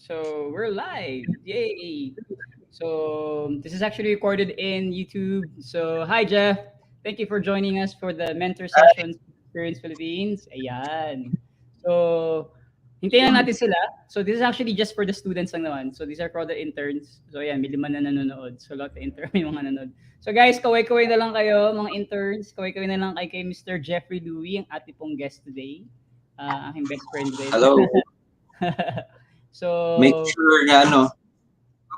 So we're live. Yay. So this is actually recorded in YouTube. So hi Jeff. Thank you for joining us for the mentor sessions Experience Philippines. Ayan. So hintayin lang natin sila. So this is actually just for the students lang naman. So these are for the interns. So ayan, may 5 na nanonood. So lahat ng intern may mga nanonood. So guys, kaway-kaway na lang kayo mga interns. Kaway-kaway na lang kay Mr. Jeffrey Louie, ang ating pong guest today. Aking best friend din. Hello. Make So, sure na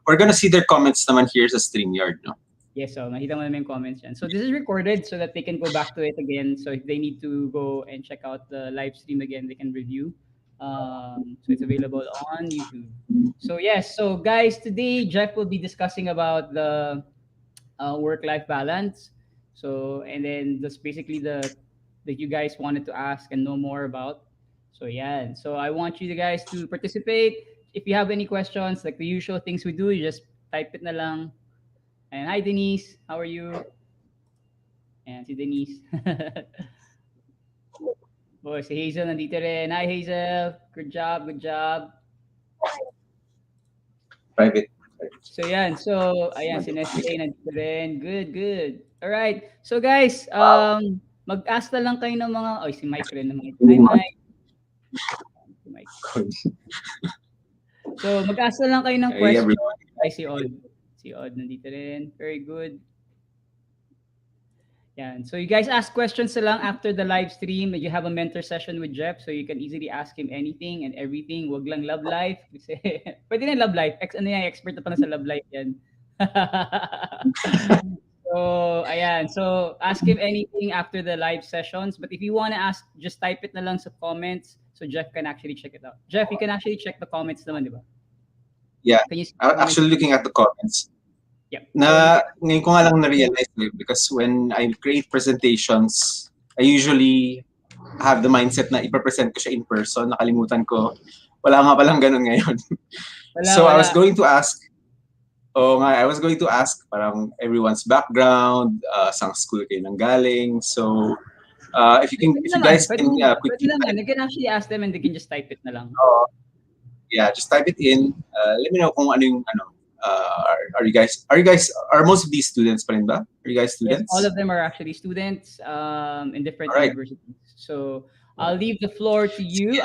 we're gonna see their comments naman here sa StreamYard, no? yes, so nakita mo naman yung comments yan. So this is recorded so that they can go back to it again. So if they need to go and check out the live stream again, they can review. So it's available on YouTube. So yes, so guys, today Jeff will be discussing about the work-life balance. So and then that's basically the that you guys wanted to ask and know more about. So yeah, so I want you guys to participate. If you have any questions, like the usual things we do, you just type it na lang. And hi Denise, how are you? And si Denise. Oh, si Hazel nandito rin. Hi Hazel, good job, good job. Private. So yan, so ayan si Nestle nandito rin. Good, good. All right. So guys, mag-ask na lang kayo ng mga si Mike rin naman. Hi Mike. Si Mike. So mag-ask na lang kayo ng question. Ay si Odd. Si Odd nandito rin. Very good. Yan. So you guys ask questions na lang after the live stream. You have a mentor session with Jeff, so you can easily ask him anything and everything. Wag lang love life. Kasi, pwede na love life. Expert na pala sa love life yan. So, ayan. So, ask him anything after the live sessions. But if you want to ask, just type it na lang sa comments so Jeff can actually check it out. Jeff, you can actually check the comments naman, di ba? Yeah. I'm actually looking at the comments. Yep. Ngayon ko nga lang na-realize because when I create presentations, I usually have the mindset na ipapresent ko siya in person. Nakalimutan ko. Wala nga palang ganun ngayon. So I was going to ask, parang everyone's background, saan school kayo nanggaling. So if you guys can quickly type. You can actually ask them and they can just type it na lang. Yeah, just type it in. Let me know kung ano yung are most of these students pa rin ba? Are you guys students? Yes, all of them are actually students in different universities. So I'll leave the floor to you.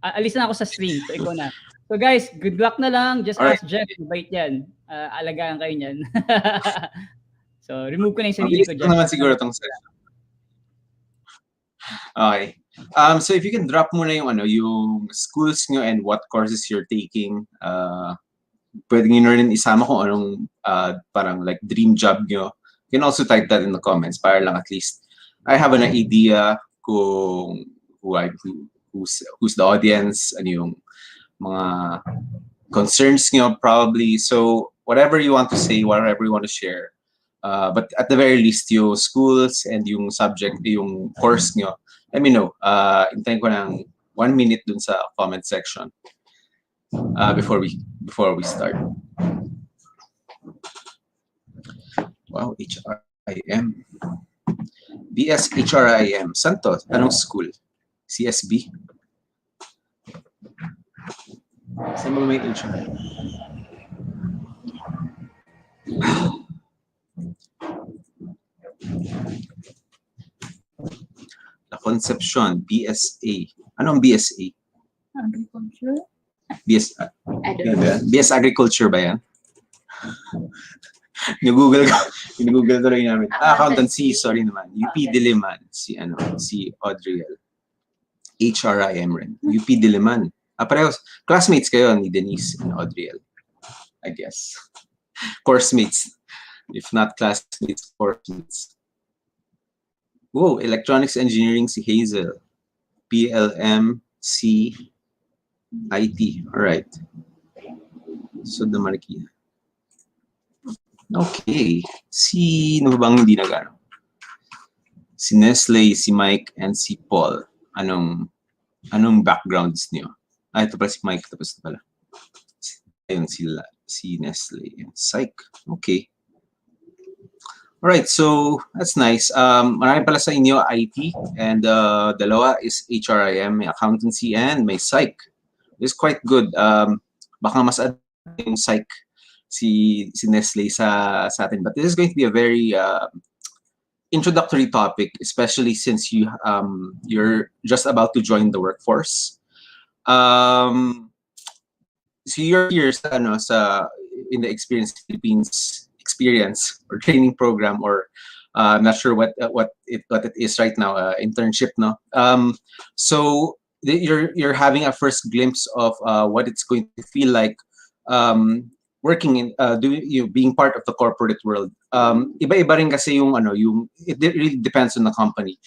Alis na ako sa stream. So ikaw na. So guys, good luck na lang. Just ask Jeff. Bait yan. Alagaan kayo niyan. So remove ko na yung sarili ko, Jeff. Naman siguro tong session. Okay. So if you can drop muna yung schools nyo and what courses you're taking. Pwede nyo rin isama kung anong parang like dream job nyo. You can also type that in the comments para lang at least I have an idea kung who's the audience, ano yung mga concerns nyo probably. So whatever you want to say, whatever you want to share. But at the very least, yung schools and yung subject, yung course nyo, let me know. Hintayin ko ng 1 minute dun sa comment section. Before we start. Wow, HRIM. BS HRIM. Santo, anong school? CSB? Saan ba may HRIM? La Concepcion, BSA. Anong BSA? Agriculture. BS Agriculture ba yan? Ginugoogle ko rin namin. Accountancy, sorry naman. UP Diliman, si Audriel. HRIM rin. UP Diliman. Pareho, classmates kayo ni Denise and Audriel. I guess. Course mates. If not classmates, course mates. Whoa, Electronics Engineering si Hazel. PLM si IT, all right. So the Marikina. Okay. Sino bang hindi nagano? Si Nestle, si Mike, and si Paul. Anong backgrounds niyo? Ito pala si Mike, tapos na pala. Ayun sila, si Nestle. Psych. Okay. All right, so that's nice. Marami pala sa inyo IT, and dalawa is HRIM, may accountancy, and may psych. is quite good. Baka mas advanced yung psych si Nestle sa atin. But this is going to be a very introductory topic, especially since you're just about to join the workforce. So you're here sa in the Experience Philippines experience or training program, or I'm not sure what it is right now, internship, no. So you're having a first glimpse of what it's going to feel like working in being part of the corporate world. Iba-iba rin kasi yung it really depends on the company.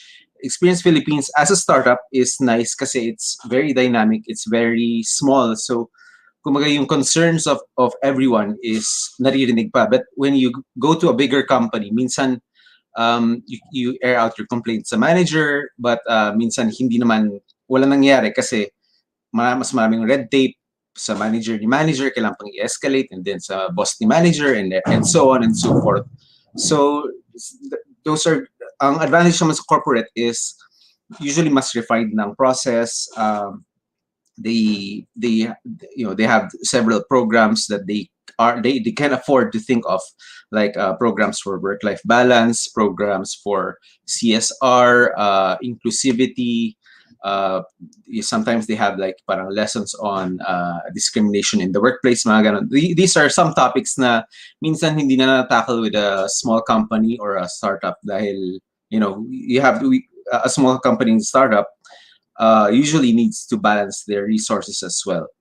Experience Philippines as a startup is nice kasi it's very dynamic, it's very small, so kumaga yung concerns of everyone is naririnig pa. But when you go to a bigger company, minsan you air out your complaints sa manager, but minsan hindi naman wala nangyari kasi mas maraming red tape sa manager ni manager, kailangan pang i-escalate, and then sa boss ni manager, and so on and so forth. So those are ang advantage naman sa corporate is usually mas refined ng process. They have several programs that they can afford to think of, like programs for work-life balance, programs for CSR, inclusivity. Sometimes they have like parang lessons on discrimination in the workplace, mga ganon. These are some topics na minsan hindi na tackle with a small company or a startup dahil you have to a small company and startup usually needs to balance their resources as well.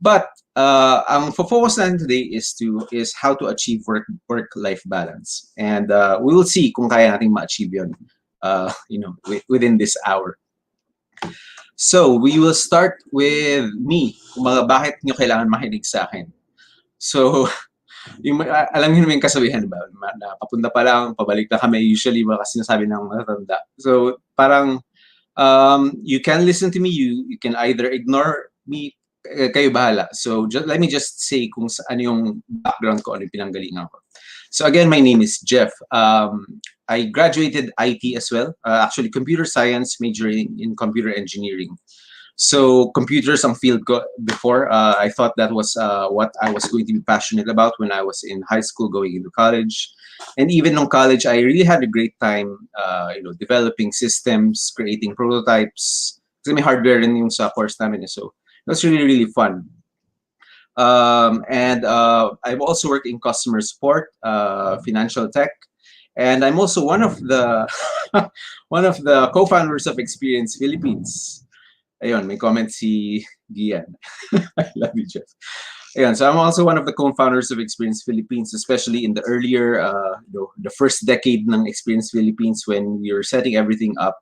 But ang focus natin today is how to achieve work-life balance, and we will see kung kaya nating ma-achieve yun within this hour. So we will start with me, kung bakit nyo kailangan makinig sa akin. So alam niyo naman yung kasabihan ba, na papunta pa lang, pabalik na kami, usually mga sinasabi ng matatanda. So parang you can listen to me, you can either ignore me, kayo bahala. So let me just say kung ano yung background ko, ano yung pinanggalingan ko. So again, my name is Jeff. I graduated IT as well, actually computer science, majoring in computer engineering. So computers ang field ko before. I thought that was what I was going to be passionate about when I was in high school, going into college. And even in college, I really had a great time, developing systems, creating prototypes. Kasi may hardware rin yung sa course namin. So it was really, really fun. And I've also worked in customer support, financial tech. And I'm also one of the co-founders of Experience Philippines. Ayun, may comment si Gian. I love you, Jeff. Ayun, so I'm also one of the co-founders of Experience Philippines, especially in the earlier, the first decade ng Experience Philippines when we were setting everything up.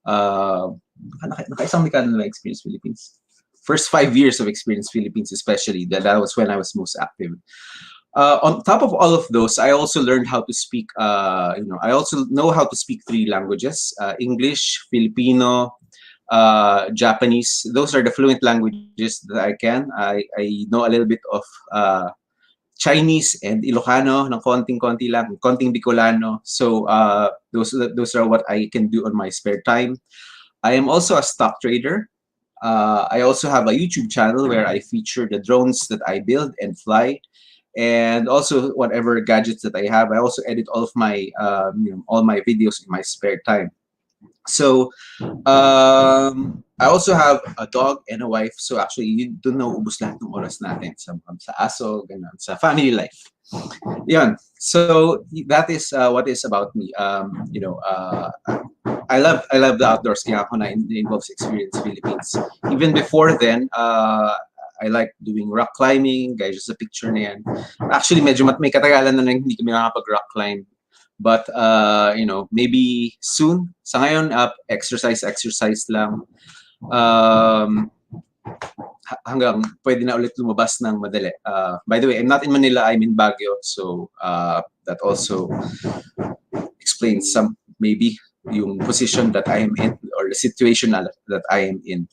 Nakaisang dekada na Experience Philippines. First 5 years of Experience Philippines, especially, that was when I was most active. On top of all of those, I also learned how to speak. I also know how to speak 3 languages: English, Filipino, Japanese. Those are the fluent languages that I can. I know a little bit of Chinese and Ilocano, ng konting-konti lang, konting Bicolano. So those are what I can do on my spare time. I am also a stock trader. I also have a YouTube channel where I feature the drones that I build and fly, and also whatever gadgets that I have. I also edit all of my all my videos in my spare time. So I also have a dog and a wife. So actually, you don't know ubos lahat ng oras natin sa aso, ganun, sa family life. Yan. So that is what is about me. I love the outdoors. Kaya ako na involves Experience Philippines. Even before then, I like doing rock climbing. Guys, just a picture na yan. Actually, medyo may katagalan na hindi kami nakapag-rock climb. But maybe soon. Sa ngayon, exercise lang. Hanggang pwede na ulit lumabas ng madali. By the way, I'm not in Manila, I'm in Baguio. So that also explains some, maybe, yung position that I am in, or the situation that I am in.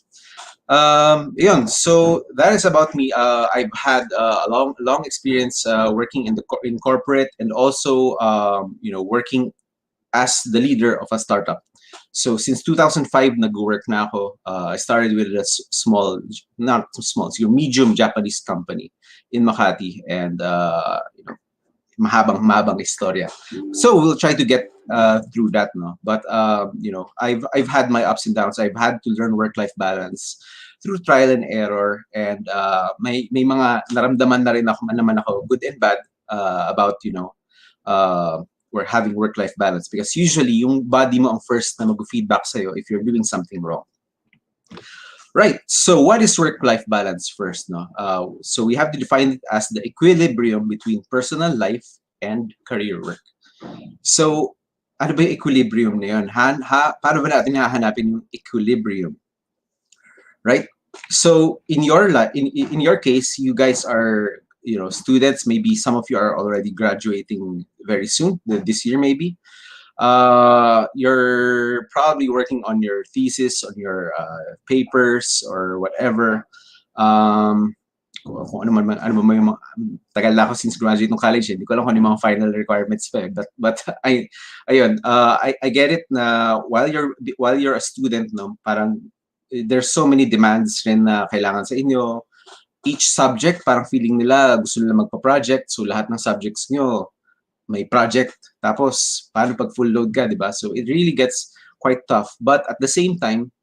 So that is about me. I've had a long experience working in corporate, and also working as the leader of a startup. So since 2005, nag-work na ako. I started with a small, not small, it's your medium Japanese company in Makati, and you know, mahabang istorya. So we'll try to get through that, no. But you know, I've had my ups and downs. I've had to learn work-life balance through trial and error, and may mga naramdaman na rin ako naman ako, good and bad, about, you know, we're having work-life balance, because usually yung body mo ang first na mag-feedback sa'yo if you're doing something wrong. Right. So what is work-life balance first? No. So we have to define it as the equilibrium between personal life and career work. So ano ba yung equilibrium na yun? Paano ba natin hahanapin yung equilibrium? Right. So in your case, you guys are, you know, students. Maybe some of you are already graduating very soon, this year maybe. You're probably working on your thesis, on your papers or whatever. Kung ano man yung mga, tagal na ako since graduate ng college, hindi ko alam kung ano yung mga final requirements pa, but I get it na while you're a student, no, parang there's so many demands rin na kailangan sa inyo. Each subject, parang feeling nila gusto nila magpa-project, so lahat ng subjects nyo may project, tapos paano pag full load ka, di ba? So it really gets quite tough. But at the same time,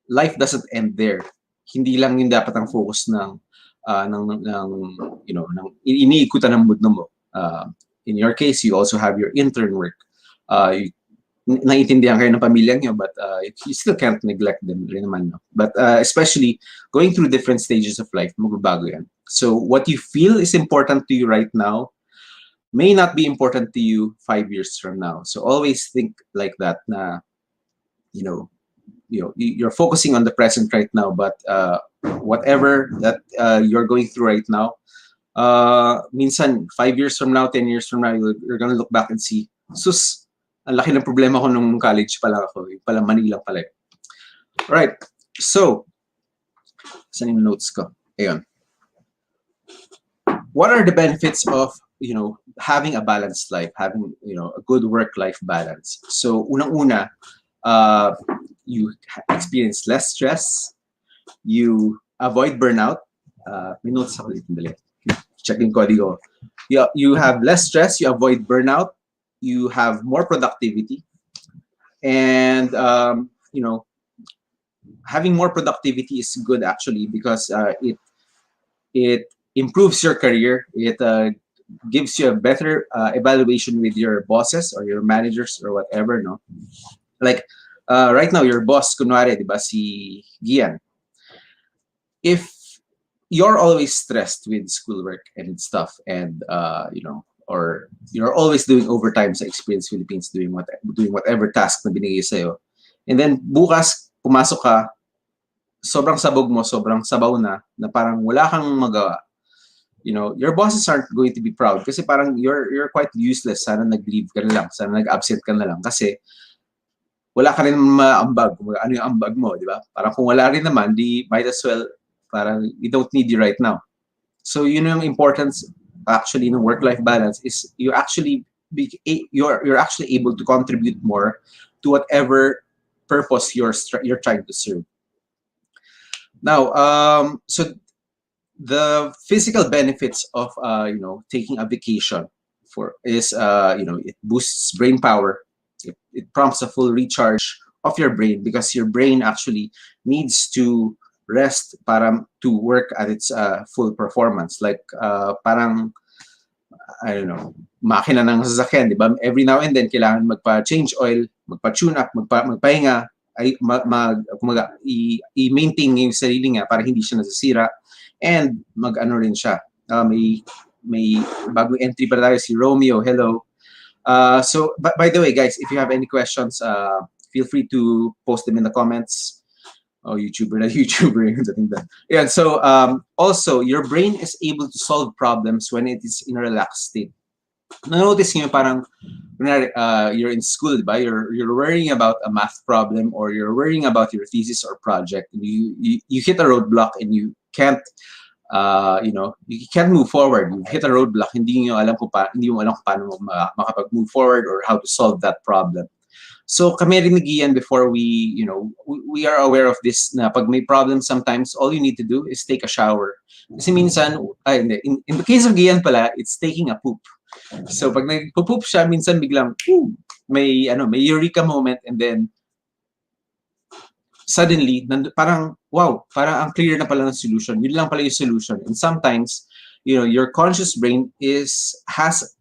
life doesn't end there. Hindi lang yung dapat ang focus ng you know, ng iniikutan ng mood mo. In your case, you also have your intern work. Naiintindihan kayo ng pamilya nyo, but you still can't neglect them rin naman, no? But especially going through different stages of life, magbabago yan. So what you feel is important to you right now may not be important to you 5 years from now. So always think like that, na, you know, you're focusing on the present right now, but whatever that you're going through right now, minsan 5 years from now, 10 years from now, you're gonna look back and see, sus, ang laki ng problema ko nung college pala ako, pala Manila pala. Right. So, saan yung notes ko? Ayun. What are the benefits of, you know, having a balanced life, having, you know, a good work-life balance? So, unang-una, you experience less stress, you avoid burnout. May notes ako dito, dali. Checking kodigo. You have less stress, you avoid burnout, you have more productivity, and you know, having more productivity is good actually, because it improves your career. It gives you a better evaluation with your bosses or your managers or whatever, no? Like right now, your boss, kunwari, di ba, si Gian. If you're always stressed with schoolwork and stuff, and you know, or you're always doing overtime sa Experience Philippines, doing whatever task na binigay sa'yo, and then bukas pumasok ka, sobrang sabog mo, sobrang sabaw na parang wala kang magawa. You know, your bosses aren't going to be proud kasi parang you're quite useless. Sana nag-leave ka na lang, sana nag-absent ka na lang kasi wala ka rin maambag. Ano yung ambag mo, di ba? Parang kung wala rin naman, di might as well, parang we don't need you right now. So yun yung importance actually ng work-life balance, is you're actually able to contribute more to whatever purpose you're trying to serve. Now, so the physical benefits of you know, taking a vacation is you know, it boosts brain power. It prompts a full recharge of your brain, because your brain actually needs to rest para to work at its full performance. Like parang, I don't know, makina ng sasakyan, di ba? Every now and then kailangan magpa-change oil, magpa-tune up, magpahinga, ay i-maintain yung sarili niya para hindi siya nasisira, and mag-ano rin siya. May bagong entry pa tayo, si Romeo. Hello. So, by the way, guys, if you have any questions, feel free to post them in the comments. Oh, YouTuber. Yeah. So, also, your brain is able to solve problems when it is in a relaxed state. Notice nyo parang you're in school, diba? You're worrying about a math problem, or you're worrying about your thesis or project. And you hit a roadblock and you can't you know, you can't move forward. You hit a roadblock, hindi mo alam kung paano makapag-move forward or how to solve that problem. So kami rin nagiyan before we are aware of this na pag may problem sometimes, all you need to do is take a shower. Kasi minsan, in the case of Gian pala, it's taking a poop. So pag nagpo-poop siya, minsan biglang, may eureka moment and then suddenly, parang, wow, parang ang clear na pala ng solution. Yun lang pala yung solution. And sometimes, your conscious brain has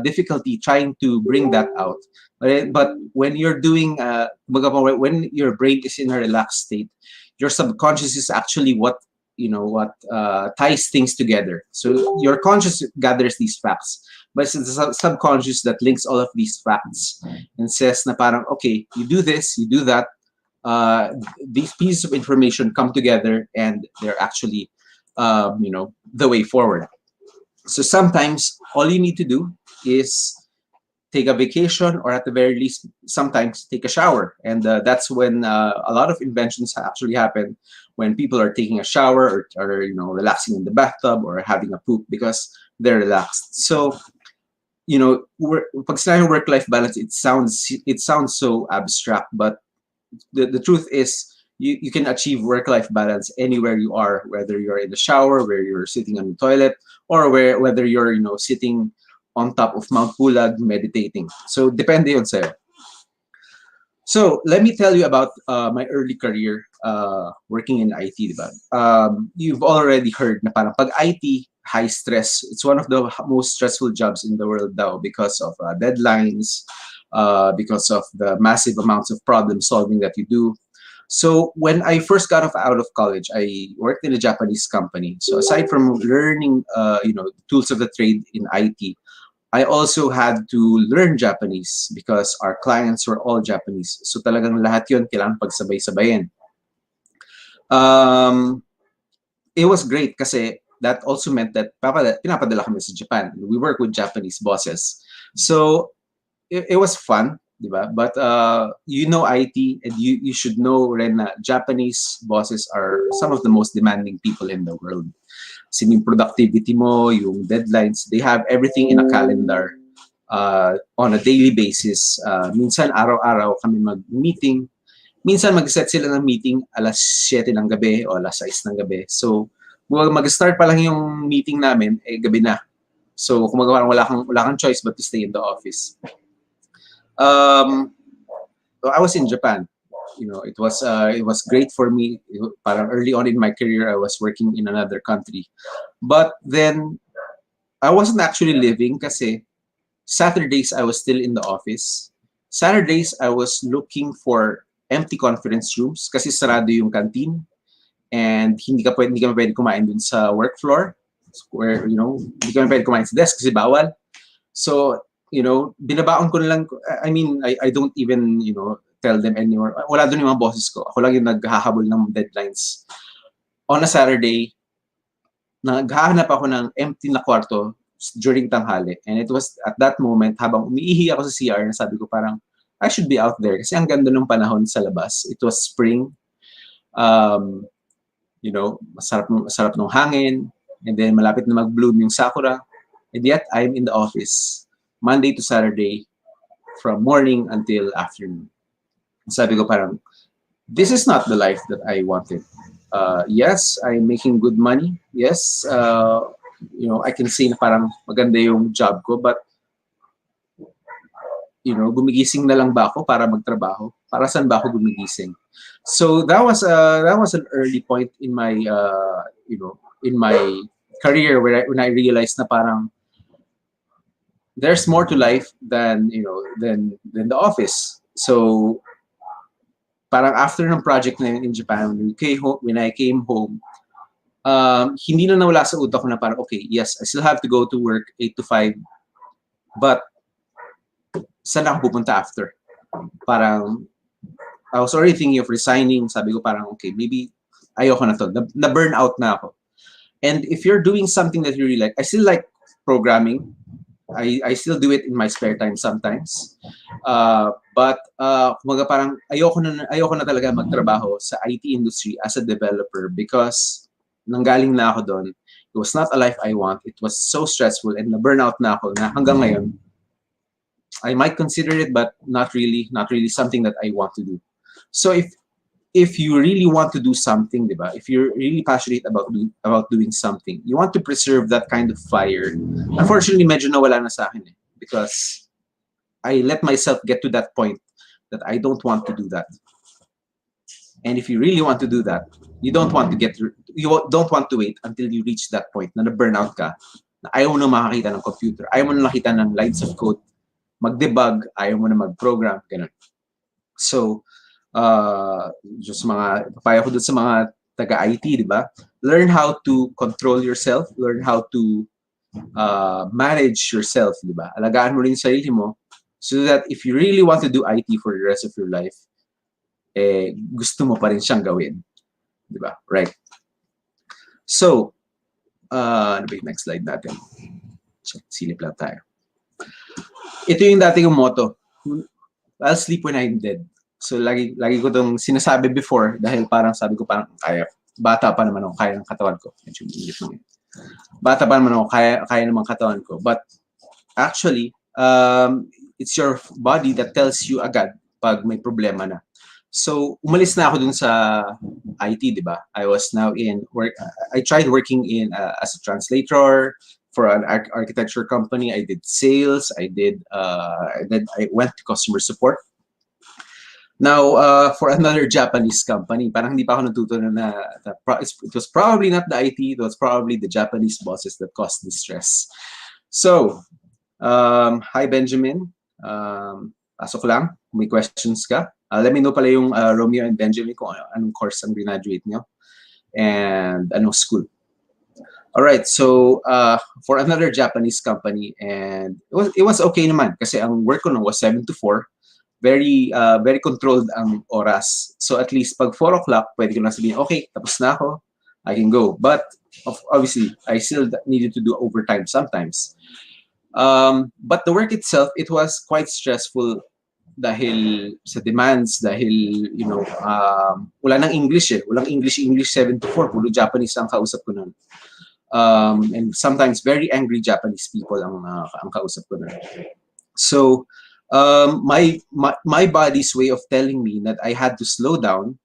difficulty trying to bring that out. But when you're doing, when your brain is in a relaxed state, your subconscious is actually what ties things together. So your conscious gathers these facts, but it's the subconscious that links all of these facts and says na parang, okay, you do this, you do that, these pieces of information come together and they're actually the way forward. So sometimes all you need to do is take a vacation, or at the very least sometimes take a shower, and that's when a lot of inventions actually happen, when people are taking a shower or relaxing in the bathtub or having a poop because they're relaxed. So pag sinabing work-life balance, it sounds so abstract, but the truth is you can achieve work-life balance anywhere you are, whether you're in the shower, where you're sitting on the toilet, or whether you're sitting on top of Mount Pulag meditating. So depende yun sa'yo. So let me tell you about my early career working in IT, diba? You've already heard na parang pag IT, high stress. It's one of the most stressful jobs in the world daw because of deadlines, because of the massive amounts of problem solving that you do. So when I first got out of college, I worked in a Japanese company. So aside from learning, tools of the trade in IT, I also had to learn Japanese because our clients were all Japanese. So talagang lahat yun kailangan pagsabay-sabayin. It was great kasi that also meant that pinapadala kami sa Japan. We work with Japanese bosses. So it was fun, diba? But IT, and you should know rin na Japanese bosses are some of the most demanding people in the world. Kasi yung productivity mo, yung deadlines, they have everything in a calendar on a daily basis. Minsan araw-araw kami mag-meeting. Minsan mag-set sila ng meeting alas 7 ng gabi o alas 6 ng gabi. So mag-start pa lang yung meeting namin, gabi na. So kung wala kang choice but to stay in the office. I was in Japan. It was great for me. Parang early on in my career, I was working in another country, but then I wasn't actually living kasi Saturdays I was still in the office. Saturdays I was looking for empty conference rooms kasi sarado yung canteen, and hindi ka pwede kumain dun sa work floor, where hindi ka pwede kumain sa desk kasi bawal. So binabaon ko na lang. I mean, I don't even tell them anymore. Wala doon yung mga bosses ko. Ako lang yung naghahabol ng deadlines. On a Saturday, naghahanap ako ng empty na kwarto during tanghali. And it was at that moment, habang umiihi ako sa CR, na sabi ko parang, I should be out there. Kasi ang ganda ng panahon sa labas. It was spring. Masarap ng hangin. And then malapit na mag-bloom yung sakura. And yet, I'm in the office Monday to Saturday from morning until afternoon. Sabi ko parang, this is not the life that I wanted. Yes, I'm making good money. Yes, I can say na parang maganda yung job ko, but gumigising na lang ba ako para magtrabaho? Para saan ba ako gumigising? So that was an early point in my in my career when I realized na parang there's more to life than the office. So parang after ng project na yun in Japan, when I came home, hindi na nawala sa utak ko na parang, okay, yes, I still have to go to work 8 to 5, but saan ako pupunta after? Parang, I was already thinking of resigning. Sabi ko parang, okay, maybe ayoko na to. Na-burn out na ako. And if you're doing something that you really like, I still like programming. I still do it in my spare time sometimes. But kumaga parang ayoko na talaga magtrabaho sa IT industry as a developer because nanggaling na ako doon. It was not a life I want. It was so stressful and na-burnout na ako na hanggang ngayon I might consider it, but not really something that I want to do. So if you really want to do something, diba? If you're really passionate about doing something, you want to preserve that kind of fire. Unfortunately, medyo nawala na sa akin because I let myself get to that point that I don't want to do that. And if you really want to do that, you don't want to wait until you reach that point na burnout ka, na ayaw mo na makakita ng computer, ayaw mo na nakita ng lines of code, mag-debug, ayaw mo na mag-program, ganun. So, just mga papaya ko dun sa mga taga-IT, di ba? Learn how to control yourself, learn how to manage yourself, di ba? Alagaan mo rin yung sarili mo so that if you really want to do IT for the rest of your life, gusto mo pa rin siyang gawin. Di ba? Right. So, ano ba yung next slide natin? Silip lang tayo. Ito yung dati kong motto. I'll sleep when I'm dead. So, lagi ko itong sinasabi before dahil parang sabi ko parang kaya. Bata pa naman ako, kaya ng katawan ko. Bata pa naman ako, kaya naman katawan ko. But actually, it's your body that tells you agad pag may problema na. So, umalis na ako dun sa IT, di ba? I was now in work. I tried working in as a translator for an architecture company. I did sales. I went to customer support. Now, for another Japanese company, parang hindi pa ako natutunan na it was probably not the IT. It was probably the Japanese bosses that caused the stress. So, hi Benjamin. Pasok lang. May questions ka? Let me know pala yung Romeo and Benjamin kung anong course ang graduate nyo and anong school. All right, so for another Japanese company, and it was okay naman kasi ang work ko nung was 7 to 4, very controlled ang oras. So at least pag 4 o'clock, pwede ko na sabihin, okay, tapos na ako, I can go. But obviously, I still needed to do overtime sometimes. But the work itself, it was quite stressful dahil sa demands, dahil, you know, wala nang English Walang English 7 to 4. Puro Japanese ang kausap ko nun. And sometimes very angry Japanese people ang kausap ko nun. So, my body's way of telling me that I had to slow down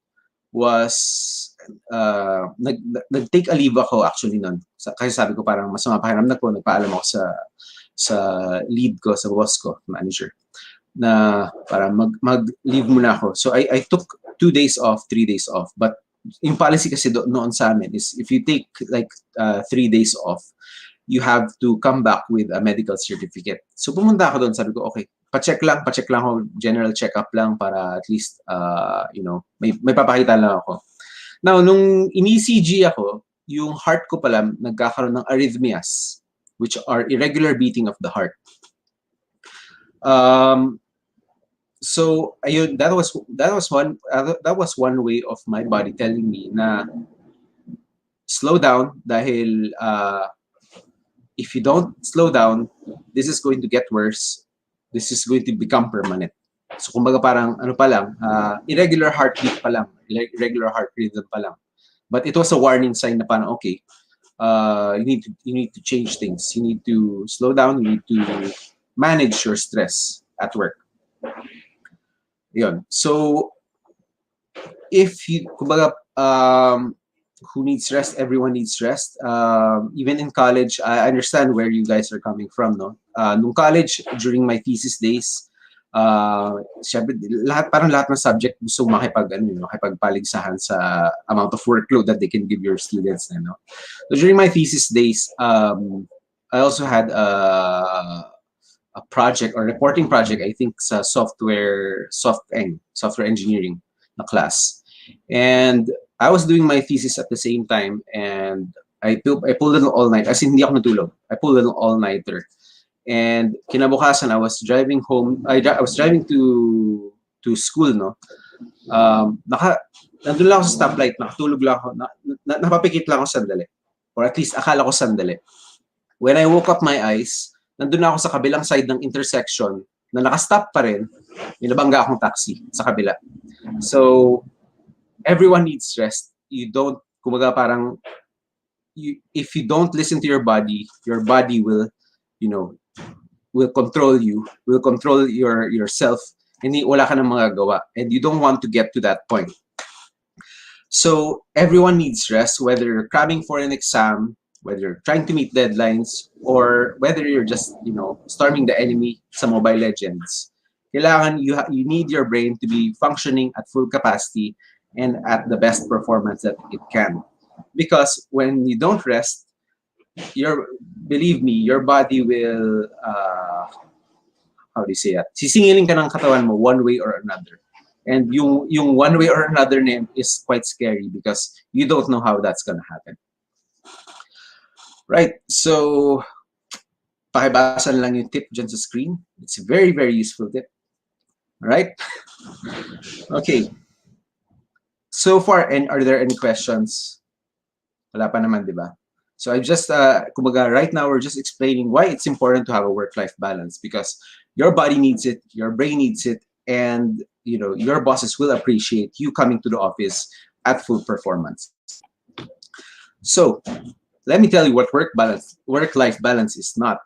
was, nag-take a leave ako actually nun. Kasi sabi ko parang masama pakiramdam ko, nagpaalam ako sa lead ko, sa boss ko, manager, na para mag-leave muna ako. So I took 2 days off, 3 days off. But yung policy kasi noon sa amin is if you take like 3 days off, you have to come back with a medical certificate. So pumunta ako doon, sabi ko, okay, pa-check lang ako, general check-up lang para at least, you know, may papakita lang ako. Now, nung in-ECG ako, yung heart ko pala nagkakaroon ng arrhythmias, which are irregular beating of the heart. So ayun, that was one way of my body telling me na slow down dahil if you don't slow down, this is going to get worse. This is going to become permanent. So kumbaga parang ano pa lang, irregular heartbeat pa lang, irregular heart rhythm pa lang. But it was a warning sign na parang okay, you need to change things. You need to slow down. You need to manage your stress at work. Yun. So, if you, kumbaga, who needs rest? Everyone needs rest. Even in college, I understand where you guys are coming from, no? Nung college, during my thesis days, syempre, parang lahat ng subject gusto makipagpaligsahan sa amount of workload that they can give your students, no? So during my thesis days, I also had a project or reporting project, I think sa software engineering na class. And I was doing my thesis at the same time, and I pulled an all-night, as in hindi ako natulog. I pulled an all-nighter. And kinabukasan, I was driving home, I was driving to school, no? Nandun lang ako sa stoplight, nakatulog lang ako, napapikit lang ako sandali. Or at least, akala ko sandali. When I woke up my eyes, nandun na ako sa kabilang side ng intersection na nakastop pa rin, nilabangga akong taxi sa kabila. So, everyone needs rest. You don't, kumaga parang, if you don't listen to your body will, you know, will control you, will control yourself, hindi wala ka nang magagawa, and you don't want to get to that point. So everyone needs rest, whether you're cramming for an exam, whether you're trying to meet deadlines, or whether you're just, storming the enemy sa Mobile Legends. Kailangan you need your brain to be functioning at full capacity and at the best performance that it can. Because when you don't rest, believe me, your body will, how do you say that? Sisingilin ka ng katawan mo one way or another. And yung one way or another name is quite scary because you don't know how that's gonna happen. Right, so pakibasan lang yung tip dyan sa screen. It's a very, very useful tip. All right? Okay. So far, are there any questions? Wala pa naman, di ba? So I just, kumbaga, right now we're just explaining why it's important to have a work-life balance, because your body needs it, your brain needs it, and your bosses will appreciate you coming to the office at full performance. So let me tell you what work-life balance is not.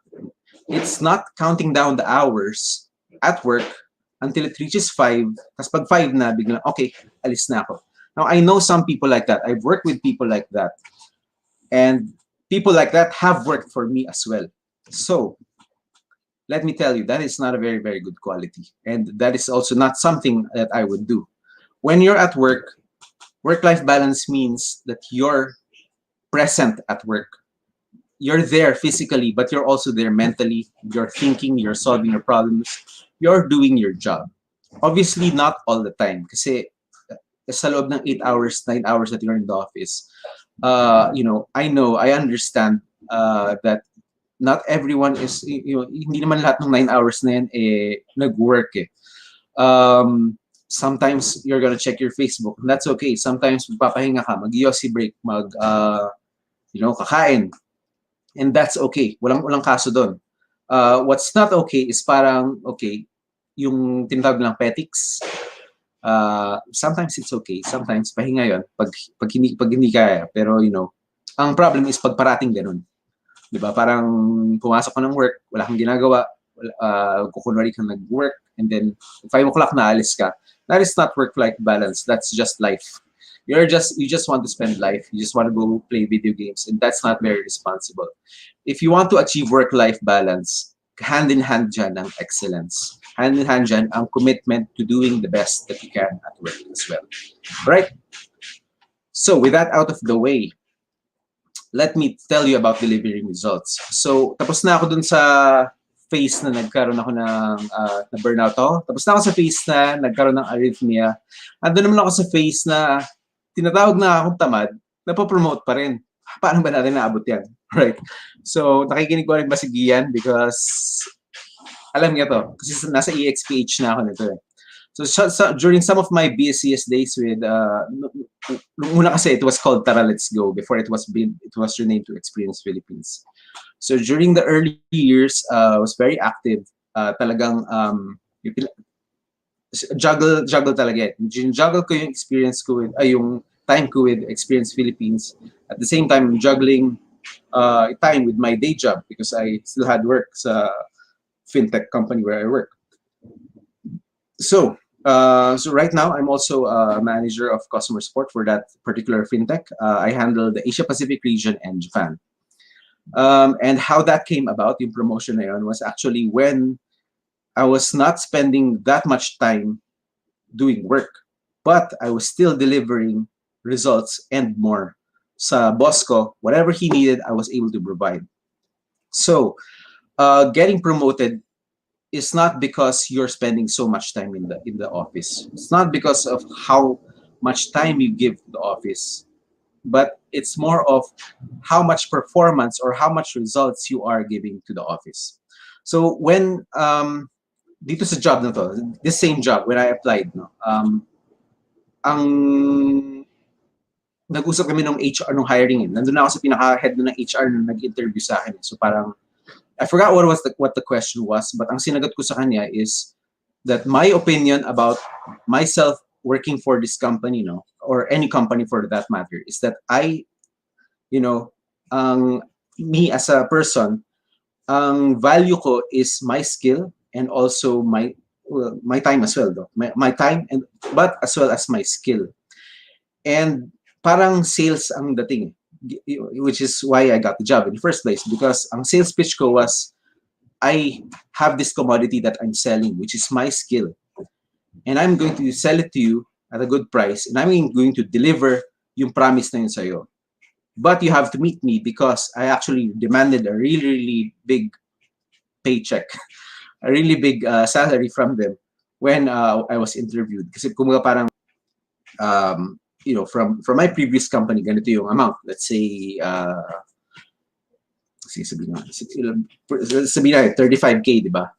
It's not counting down the hours at work until it reaches 5. Tapos pag 5 na, biglang, okay, alis na ako. Now, I know some people like that. I've worked with people like that. And people like that have worked for me as well. So let me tell you, that is not a very, very good quality. And that is also not something that I would do. When you're at work, work-life balance means that you're present at work. You're there physically, but you're also there mentally. You're thinking, you're solving your problems, you're doing your job. Obviously, not all the time. Kasi sa loob ng 8 hours, 9 hours that you're in the office, I understand that not everyone is, hindi naman lahat ng 9 hours na yan nag-work eh. Sometimes you're gonna check your Facebook, and that's okay. Sometimes magpapahinga ka, mag-yossi break, kakain. And that's okay. Walang kaso doon. What's not okay is parang, okay, yung tinatawag lang petics. Sometimes it's okay. Sometimes pahinga yun pag hindi kaya. Pero, ang problem is pag parating ganun. Diba? Parang pumasok ka ng work, wala kang ginagawa, kukunwari kang nag-work, and then 5 o'clock na alis ka. That is not work-life balance. That's just life. You just want to spend life. You just want to go play video games, and that's not very responsible. If you want to achieve work-life balance, hand-in-hand dyan ang excellence. Hand-in-hand dyan ang commitment to doing the best that you can at work as well. Right? So with that out of the way, let me tell you about delivering results. So tapos na ako dun sa phase na nagkaroon ako ng na burnout ako. Tapos na ako sa phase na nagkaroon ng arrhythmia. Andun naman ako sa phase na tinatawag na akong tamad, napopromote pa rin. Paano ba natin naabot yan? Right? So, nakikinig ko rin ba si Gian? Because, alam niya to. Kasi nasa EXPH na ako nito eh. So, during some of my busiest days with, una kasi it was called Tara Let's Go before it was renamed to Experience Philippines. So, during the early years, I was very active. Talagang, juggle talaga. Juggle ko yung experience ko with, yung time ko with Experience Philippines. At the same time, juggling time with my day job because I still had work sa fintech company where I work. So right now, I'm also a manager of customer support for that particular fintech. I handle the Asia Pacific region and Japan. And how that came about, yung promotion na yun, was actually when I was not spending that much time doing work, but I was still delivering results and more. Sa boss ko, whatever he needed, I was able to provide. So, getting promoted is not because you're spending so much time in the office. It's not because of how much time you give to the office, but it's more of how much performance or how much results you are giving to the office. So when dito sa job na to, this same job when I applied, ang nag-usap kami ng HR nung hiring. Nandun na ako sa pinaka-head ng HR nung nag-interview sa akin. So parang I forgot what the question was, but ang sinagot ko sa kanya is that my opinion about myself working for this company, or any company for that matter, is that I, me as a person, ang value ko is my skill and also my time as well, though. My time, and but as well as my skill. And parang sales ang dating, which is why I got the job in the first place, because ang sales pitch ko was, I have this commodity that I'm selling, which is my skill, and I'm going to sell it to you at a good price, and I'm going to deliver yung promise na yun sa'yo. But you have to meet me because I actually demanded a really, really big paycheck, a really big salary from them when I was interviewed. Kasi kumbaga parang, from my previous company, ganito yung amount. Let's say, sabihin natin, 35K, di ba?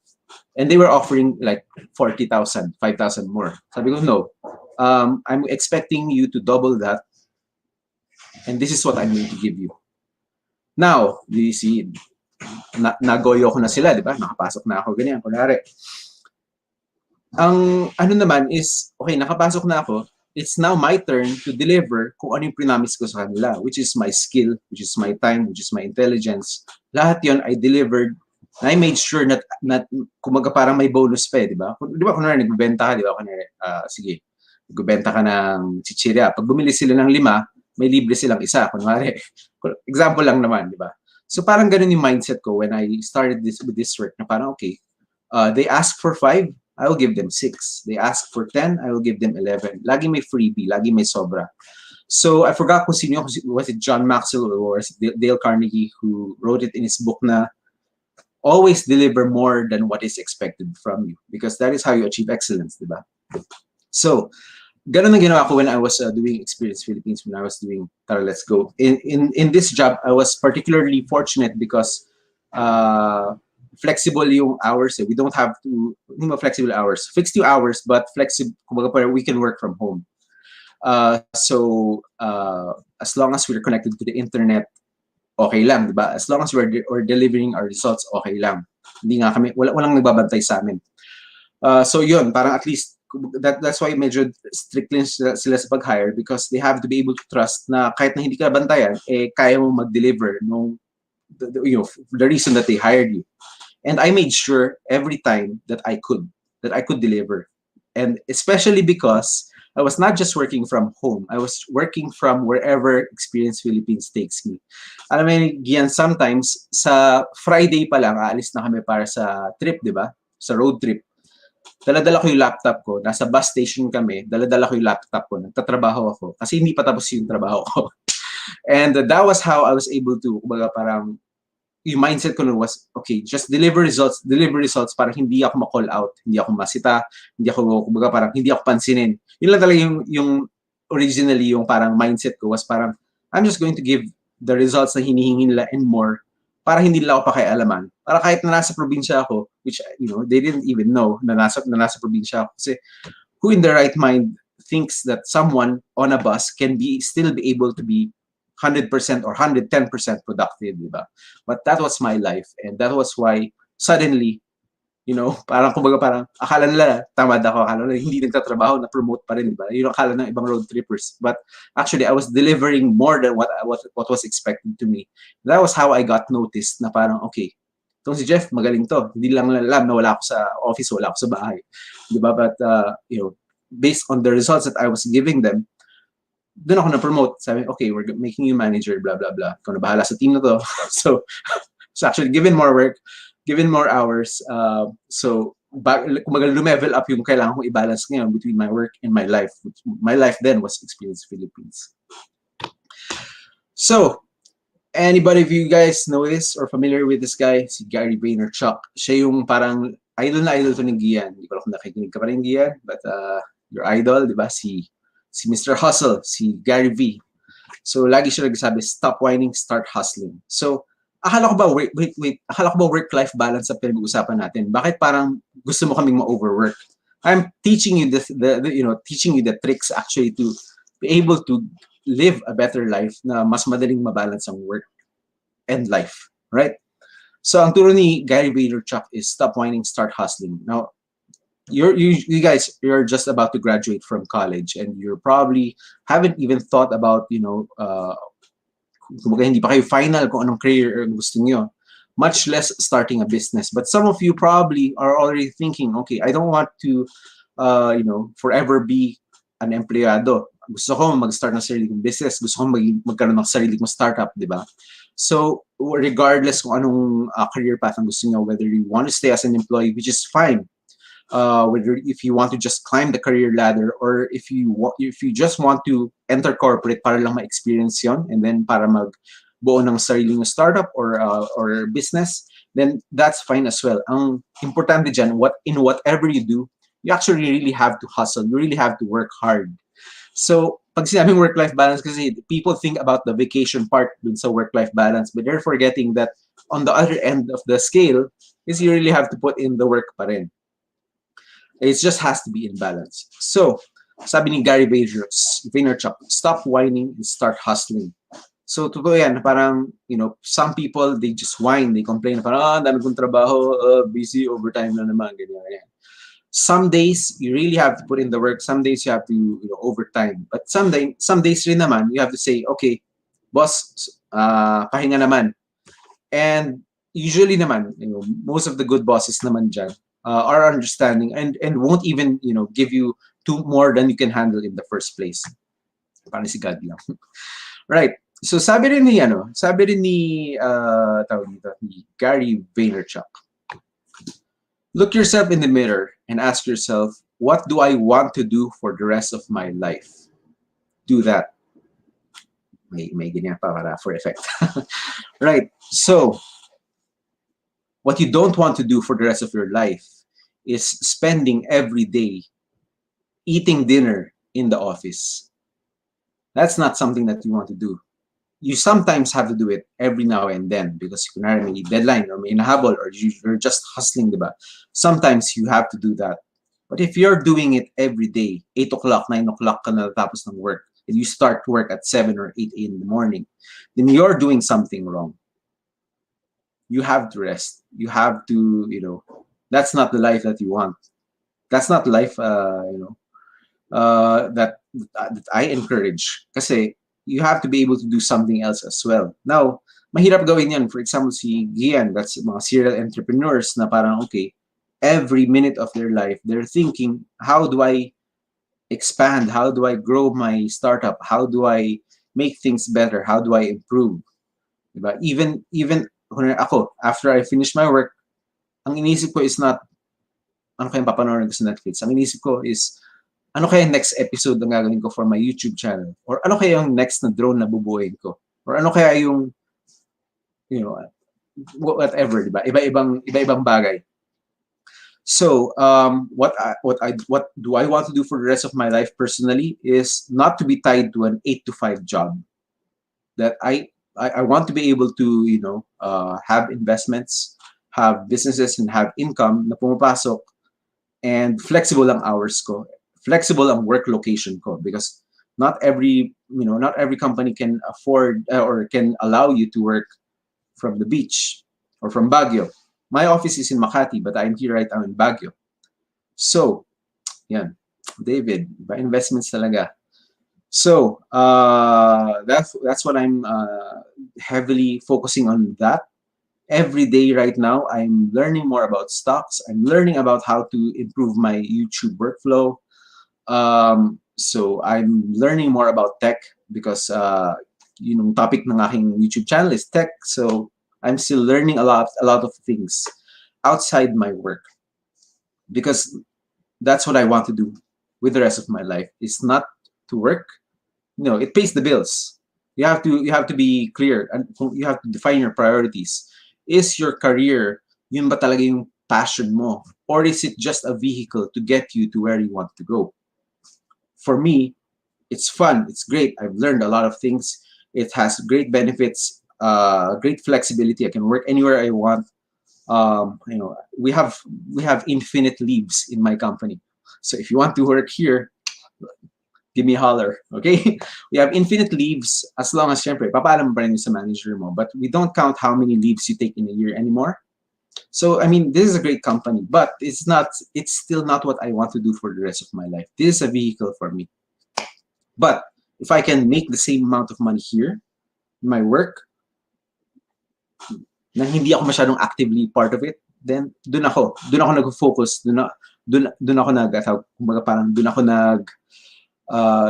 And they were offering like 40,000, 5,000 more. Sabi ko, no, I'm expecting you to double that, and this is what I'm going to give you. Now, you see, nagoyo ko na sila, di ba? Nakapasok na ako, ganyan, kunwari. Ang ano naman is, okay, nakapasok na ako, it's now my turn to deliver kung ano yung promise ko sa kanila, which is my skill, which is my time, which is my intelligence. Lahat yon I delivered. I made sure that kumaga parang may bonus pa eh, di ba? Di ba, kunwari, nagbebenta ka, di ba? Kunwari, sige, nagbebenta ka ng chichirya. Pag bumili sila ng 5, may libre silang isa. Kunwari, example lang naman, di ba? So parang ganun yung mindset ko when I started with this work, na parang, okay, they ask for 5, I will give them 6. They ask for 10, I will give them 11. Lagi may freebie, lagi may sobra. So I forgot kung sino, was it John Maxwell or was it Dale Carnegie who wrote it in his book na always deliver more than what is expected from you, because that is how you achieve excellence, di ba? So, ganun ang ginawa ko when I was doing Experience Philippines, when I was doing Tara Let's Go. In this job, I was particularly fortunate because flexible yung hours. We don't have to, hindi mo flexible hours. Fixed yung hours, but flexible, we can work from home. So, as long as we're connected to the internet, okay lang, di ba? As long as we're delivering our results, okay lang. Hindi nga kami, walang nagbabantay sa amin. So yun, parang at least, that's why medyo strictly sila sa pag-hire, because they have to be able to trust na kahit na hindi ka bantayan, eh, kaya mo mag-deliver nung, the reason that they hired you. And I made sure every time that I could deliver. And especially because I was not just working from home, I was working from wherever Experience Philippines takes me. Alam mo yan, sometimes sa Friday pa lang, aalis na kami para sa trip, di ba? Sa road trip. Dala-dala ko yung laptop ko, nasa bus station kami, dala-dala ko yung laptop ko, nagtatrabaho ako, kasi hindi pa tapos yung trabaho ko. And that was how I was able to, kumbaga parang, yung mindset ko nun was, okay, just deliver results para hindi ako ma-call out, hindi ako masita, hindi ako, kumbaga parang, hindi ako pansinin. Yun lang talaga yung originally, yung parang mindset ko was parang, I'm just going to give the results na hinihingi nila and more, para hindi nila ako pakialaman. Para kahit na nasa probinsya ako, which, they didn't even know na nasa probinsya ako. Kasi, who in their right mind thinks that someone on a bus can still be able to be 100% or 110% productive, di ba? But that was my life, and that was why suddenly, parang kumbaga parang akala nila tamad ako, akala nila hindi nagtatrabaho, na promote pa rin, di ba? Yung akala ng ibang road trippers. But actually, I was delivering more than what was expected to me. That was how I got noticed na parang, okay, itong si Jeff, magaling to. Hindi lang alam na wala ako sa office, wala ako sa bahay. Di ba? But, based on the results that I was giving them, doon ako na-promote. Sabi, okay, we're making you manager, blah, blah, blah. Ikaw na bahala sa team na to. So actually, given more work, given more hours, so lumevel up yung kailangan kong i-balance ngayon between my work and my life. My life then was Experience Philippines. So, anybody of you guys know this or familiar with this guy? Si Gary Vaynerchuk. Siya yung parang idol na idol to ni Gian. Hindi ko alam kung nakikinig ka pa rin, Gian, but your idol, di ba? Si Mr. Hustle, si Gary V. So, lagi siya nagsasabi, stop whining, start hustling. So, akala ko ba, akala ko ba work-life balance sa pinag-uusapan natin? Bakit parang gusto mo kaming ma-overwork? I'm teaching you teaching you the tricks actually to be able to live a better life na mas madaling mabalance ang work and life, right? So, ang turo ni Gary Vaynerchuk is stop whining, start hustling. Now, you guys, you're just about to graduate from college, and you probably haven't even thought about, kumbaga hindi pa kayo final kung anong career gusto niyo. much less starting a business. But some of you probably are already thinking, okay, I don't want to, forever be an empleyado. Gusto ko mag-start ng sarili kong business. Gusto ko magkaroon ng sarili kong startup, di ba? So, regardless kung anong career path ang gusto nyo, whether you want to stay as an employee, which is fine, whether if you want to just climb the career ladder, or if you just want to enter corporate para lang ma-experience yon, and then para magbuo ng sariling startup or business, then that's fine as well. Ang importante dyan, in whatever you do, you actually really have to hustle. You really have to work hard. So, pag sinabing work-life balance, kasi people think about the vacation part dun sa work-life balance, but they're forgetting that on the other end of the scale is you really have to put in the work pa rin. It just has to be in balance. So, sabi ni Gary Vaynerchuk, stop whining and start hustling. So, totoo yan, parang, some people, they just whine, they complain, parang, dami kong trabaho, busy, overtime na naman, ganyan. Some days, you really have to put in the work. Some days, you have to, overtime. But some days rin naman, you have to say, okay, boss, pahinga naman. And usually naman, most of the good bosses naman dyan, are understanding and won't even give you more than you can handle in the first place. Parang si God lang. Right. So sabi rin ni Gary Vaynerchuk, look yourself in the mirror and ask yourself, what do I want to do for the rest of my life? Do that. May ganyan pa para for effect. Right. So what you don't want to do for the rest of your life is spending every day eating dinner in the office. That's not something that you want to do. You sometimes have to do it every now and then because you can may deadline or may inahabol or you're just hustling, diba? Sometimes you have to do that. But if you're doing it every day, 8 o'clock, 9 o'clock ka na tapos ng work, and you start work at 7 or 8 in the morning, then you're doing something wrong. You have to rest. You have to, that's not the life that you want. That's not life, that I encourage. Kasi you have to be able to do something else as well. Now, mahirap gawin yan. For example, si Gian, that's mga serial entrepreneurs na parang, okay, every minute of their life, they're thinking, how do I expand? How do I grow my startup? How do I make things better? How do I improve? Diba? Even ako, after I finish my work, ang inisip ko is not, ano kayang papanood ko sa Netflix? Ang inisip ko is, ano kaya next episode na gagawin ko for my YouTube channel? Or ano kaya yung next na drone na bubuuin ko? Or ano kaya yung, whatever, diba? Iba-ibang bagay. So, what do I want to do for the rest of my life personally is not to be tied to an 8 to 5 job. That I want to be able to, have investments, have businesses, and have income na pumapasok, and flexible ang hours ko, flexible ang work location ko, because not every company can afford or can allow you to work from the beach or from Baguio. My office is in Makati, but I'm here right now in Baguio. So, yan, David, by investments talaga. So that's what I'm heavily focusing on. That every day right now, I'm learning more about stocks. I'm learning about how to improve my YouTube workflow. So I'm learning more about tech because topic ng aking YouTube channel is tech. So I'm still learning a lot of things outside my work, because that's what I want to do with the rest of my life. It's not to work. It pays the bills. You have to be clear, and you have to define your priorities. Is your career yun ba talaga yung passion mo, or is it just a vehicle to get you to where you want to go? For me, it's fun. It's great. I've learned a lot of things. It has great benefits, great flexibility. I can work anywhere I want. We have infinite leaves in my company. So if you want to work here, give me a holler, okay? We have infinite leaves as long as, syempre, papaalam pa rin sa manager mo. But we don't count how many leaves you take in a year anymore. So, I mean, this is a great company, but it's still not what I want to do for the rest of my life. This is a vehicle for me. But if I can make the same amount of money here in my work, nang hindi ako masyadong actively part of it, then doon ako nag-focus, doon ako kumbaga parang doon ako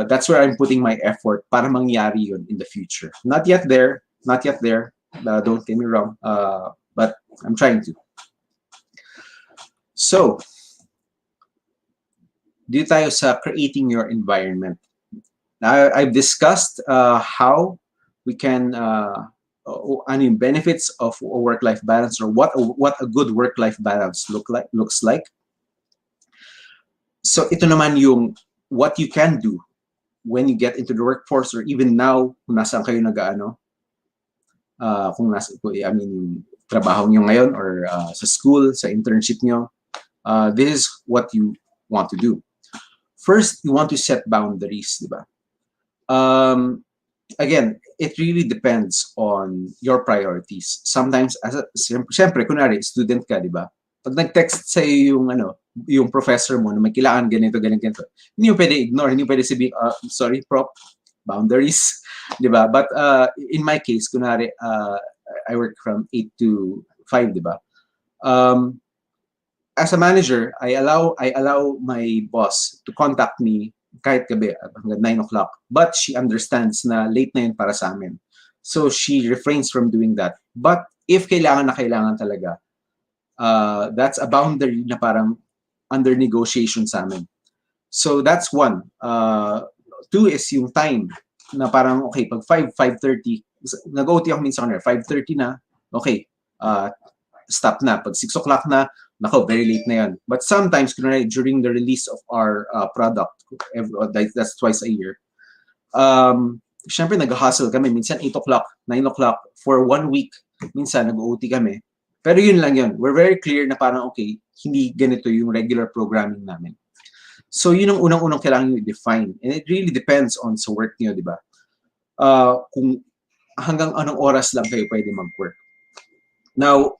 that's where I'm putting my effort para mangyari yun in the future. Not yet there. Don't get me wrong. But I'm trying to. So, dito tayo sa creating your environment. Now, I've discussed how we can benefits of a work-life balance, or what a good work-life balance looks like. So ito naman yung what you can do when you get into the workforce, or even now kung nasaan kayo trabaho nyo ngayon, or sa school, sa internship nyo. This is what you want to do. First, you want to set boundaries, di ba? Again, it really depends on your priorities. Sometimes, siyempre, kunwari, student ka, di ba? Pag nag-text sa'yo yung professor mo na may kailangan ganito, hindi mo pwede ignore, hindi mo pwede sabihin, sorry, prof, boundaries, di ba? But in my case, kunwari, I work from 8 to 5, di ba? As a manager, I allow my boss to contact me kahit gabi hanggang 9 o'clock. But she understands na late na yun para sa amin. So she refrains from doing that. But if kailangan na kailangan talaga, that's a boundary na parang under negotiation sa amin. So that's one. Two is yung time na parang, okay, pag 5:30, nag-OT ako minsan kanina, 5:30 na, okay, stop na. Pag 6 o'clock na, nako, very late na yan. But sometimes, during the release of our product, that's twice a year, syempre nag-hustle kami. Minsan 8 o'clock, 9 o'clock, for 1 week, minsan nag-OT kami. Pero yun lang yun. We're very clear na parang, okay, hindi ganito yung regular programming namin. So yun ang unang-unang kailangan nyo i-define. And it really depends on sa work nyo, di ba? Kung hanggang anong oras lang kayo pwede mag-work. Now,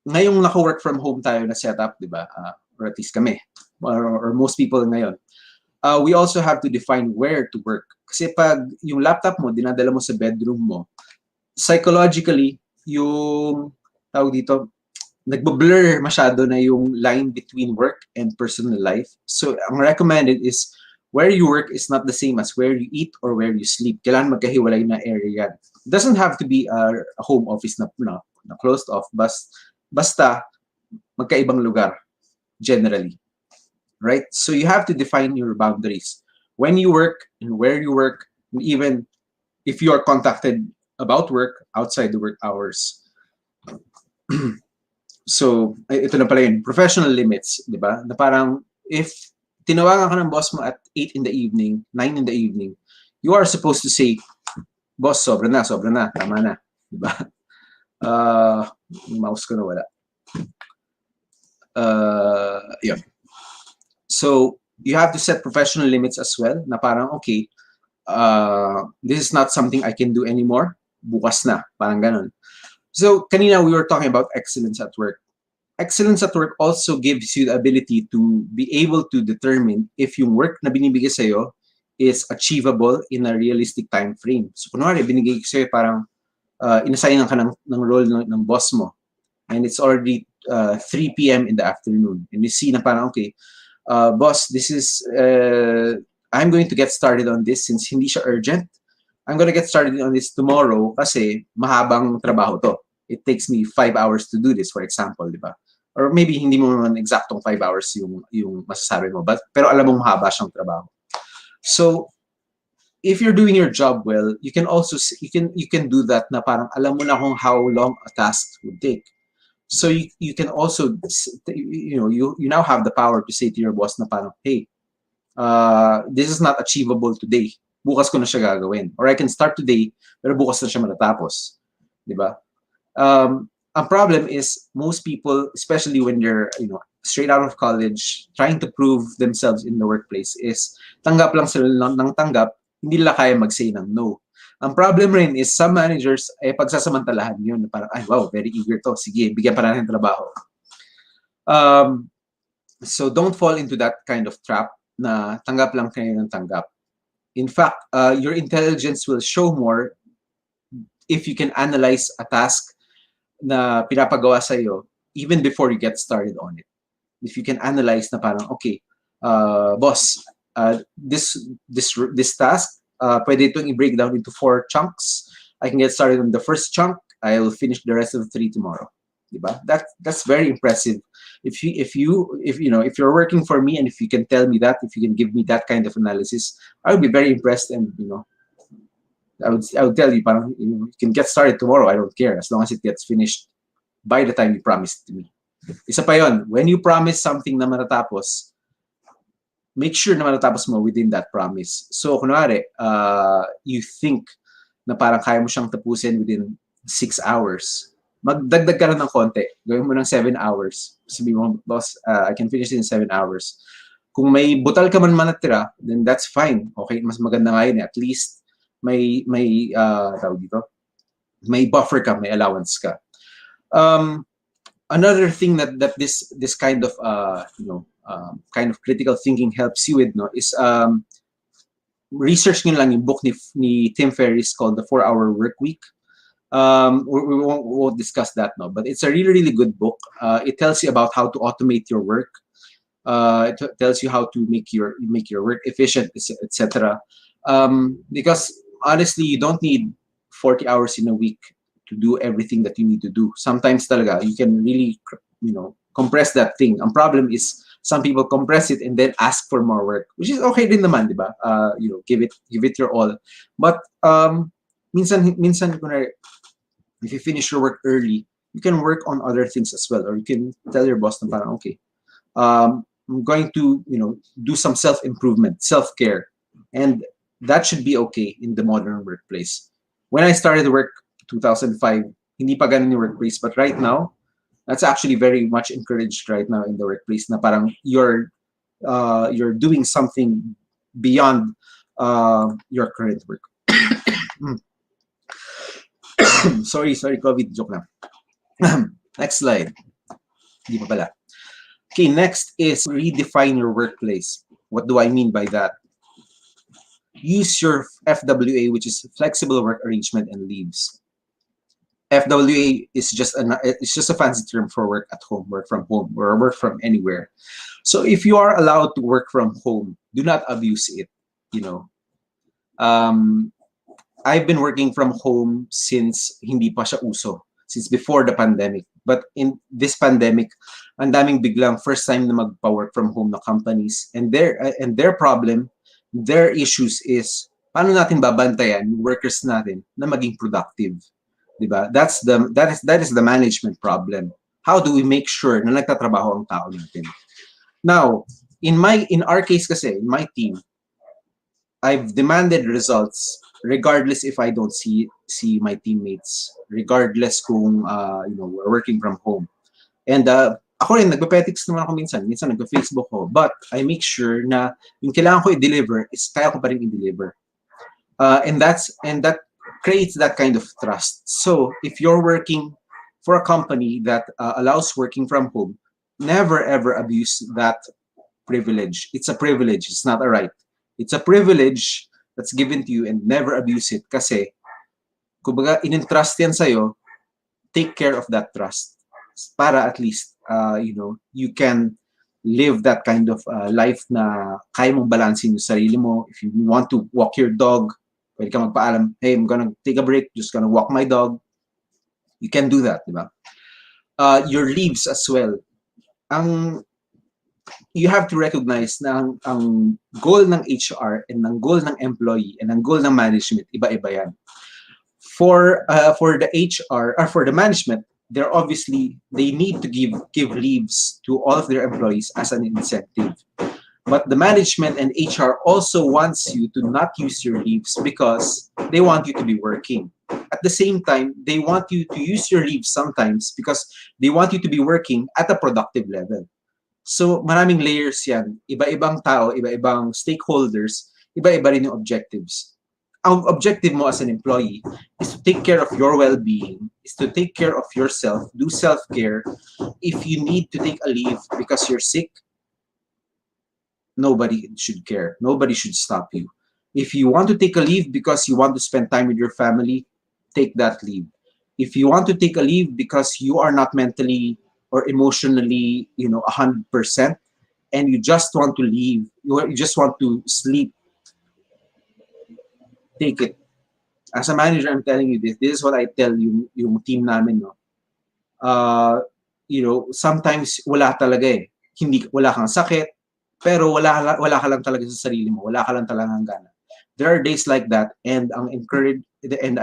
ngayong naka-work from home tayo na setup, di ba? Or at least kami, or most people ngayon. We also have to define where to work. Kasi pag yung laptop mo, dinadala mo sa bedroom mo, psychologically, yung tawag dito, nagbo-blur masyado na yung line between work and personal life. So, ang recommended is where you work is not the same as where you eat or where you sleep. Kailangan magkahiwalay na area. It doesn't have to be a home office na closed off. Basta magkaibang lugar, generally. Right? So, you have to define your boundaries. When you work and where you work, and even if you are contacted about work outside the work hours. So, ito na pala yun, professional limits, di ba? Na parang, if tinawagan ka ng boss mo at 8 in the evening, 9 in the evening, you are supposed to say, boss, sobra na, tama na. Di ba? Yung mouse ko na wala. Yun. So, you have to set professional limits as well, na parang, okay, this is not something I can do anymore. Bukas na, parang ganun. So, kanina we were talking about excellence at work. Excellence at work also gives you the ability to be able to determine if yung work na binibigay sa'yo is achievable in a realistic time frame. So, kunwari, binigay sa'yo parang inassignan ka ng role ng boss mo, and it's already 3 p.m. in the afternoon. And you see na parang, okay, boss, this is, I'm going to get started on this since hindi siya urgent. I'm going to get started on this tomorrow kasi mahabang trabaho to. It takes me 5 hours to do this, for example, di ba? Or maybe hindi mo naman exactong 5 hours yung masasabi mo, pero alam mo mahaba siyang trabaho. So, if you're doing your job well, you can also you can do that na parang alam mo na kung how long a task would take. So you can also, you now have the power to say to your boss na parang, hey, this is not achievable today. Bukas ko na siya gagawin. Or I can start today, pero bukas na siya matatapos. Di ba? Ang problem is most people, especially when they're straight out of college, trying to prove themselves in the workplace, is tanggap lang sila ng tanggap, hindi nila kaya mag-say ng no. Ang problem rin is some managers ay pagsasamantalahan yun, parang ay wow, very eager to, sige, bigyan pa natin ng trabaho. So don't fall into that kind of trap na tanggap lang kayo ng tanggap. In fact, your intelligence will show more if you can analyze a task na pinapagawa sa'yo even before you get started on it. If you can analyze na parang, okay, boss, this task, pwede itong i-break down into 4 chunks. I can get started on the first chunk. I'll finish the rest of the 3 tomorrow. Diba? That's very impressive. If you're working for me, and if you can tell me that, if you can give me that kind of analysis, I would be very impressed. And I would tell you, parang, you can get started tomorrow. I don't care, as long as it gets finished by the time you promised to me. Isa pa yon, when you promise something na matatapos, make sure na matatapos mo within that promise. So, kunwari, you think na parang kaya mo siyang tapusin within 6 hours. Magdagdag ka lang ng konti. Gawin mo ng 7 hours. Sabi mo, boss, I can finish it in 7 hours. Kung may butal ka man natira, then that's fine. Okay, mas maganda nga yun. At least may tawag dito, may buffer ka, may allowance ka. Another thing that this kind of kind of critical thinking helps you with, no, is research nyo lang yung book ni Tim Ferriss called The 4-Hour Workweek. We won't discuss that now, but it's a really, really good book. It tells you about how to automate your work. It tells you how to make your work efficient, etc. Because honestly, you don't need 40 hours in a week to do everything that you need to do. Sometimes talaga, you can really, compress that thing. Ang problem is some people compress it and then ask for more work, which is okay din naman, di ba? Give it your all. But minsan if you finish your work early, you can work on other things as well, or you can tell your boss na parang, okay, I'm going to do some self-improvement, self-care, and that should be okay in the modern workplace. When I started work 2005, hindi pa ganun yung workplace, but right now, that's actually very much encouraged right now in the workplace na parang you're doing something beyond your current work. sorry, COVID, joke lang. Next slide. Di pa pala. Okay, next is redefine your workplace. What do I mean by that? Use your FWA, which is flexible work arrangement and leaves. FWA is just a fancy term for work at home, work from home, or work from anywhere. So if you are allowed to work from home, do not abuse it. I've been working from home since hindi pa siya uso, since before the pandemic. But in this pandemic, ang daming biglang first time na magpa-work from home na companies, and their problem, their issues is paano natin babantayan yung workers natin na maging productive. Diba? That is the management problem. How do we make sure na nagtatrabaho ang tao natin? Now, in our case kasi, in my team, I've demanded results regardless if I don't see my teammates, regardless kung we're working from home. And ako rin, nagpe-petics naman ako minsan nagpe-Facebook ko, but I make sure na yung kailangan ko i-deliver is kaya ko pa rin i-deliver. And that creates that kind of trust. So if you're working for a company that allows working from home, never ever abuse that privilege. It's a privilege. It's not a right. It's a privilege that's given to you, and never abuse it. Kasi, kumbaga, in-entrust yan sa'yo, take care of that trust. Para at least, you can live that kind of life na kaya mong balansin yung sarili mo. If you want to walk your dog, pwede ka magpaalam, hey, I'm gonna take a break, just gonna walk my dog. You can do that, di ba? Your leaves as well. You have to recognize na ang goal ng HR and ang goal ng employee and ang goal ng management, iba-iba yan. For the HR, or for the management, they need to give leaves to all of their employees as an incentive. But the management and HR also wants you to not use your leaves because they want you to be working. At the same time, they want you to use your leaves sometimes because they want you to be working at a productive level. So maraming layers yan. Iba-ibang tao, iba-ibang stakeholders, iba-iba rin yung objectives. Ang objective mo as an employee is to take care of your well-being, is to take care of yourself, do self-care. If you need to take a leave because you're sick, nobody should care. Nobody should stop you. If you want to take a leave because you want to spend time with your family, take that leave. If you want to take a leave because you are not mentally or emotionally, 100%, and you just want to leave, you just want to sleep, take it. As a manager, I'm telling you this. This is what I tell you, yung team namin, no. Sometimes wala talaga eh. Wala kang sakit, pero wala ka lang talaga sa sarili mo. Wala ka lang talagang gana. There are days like that, and I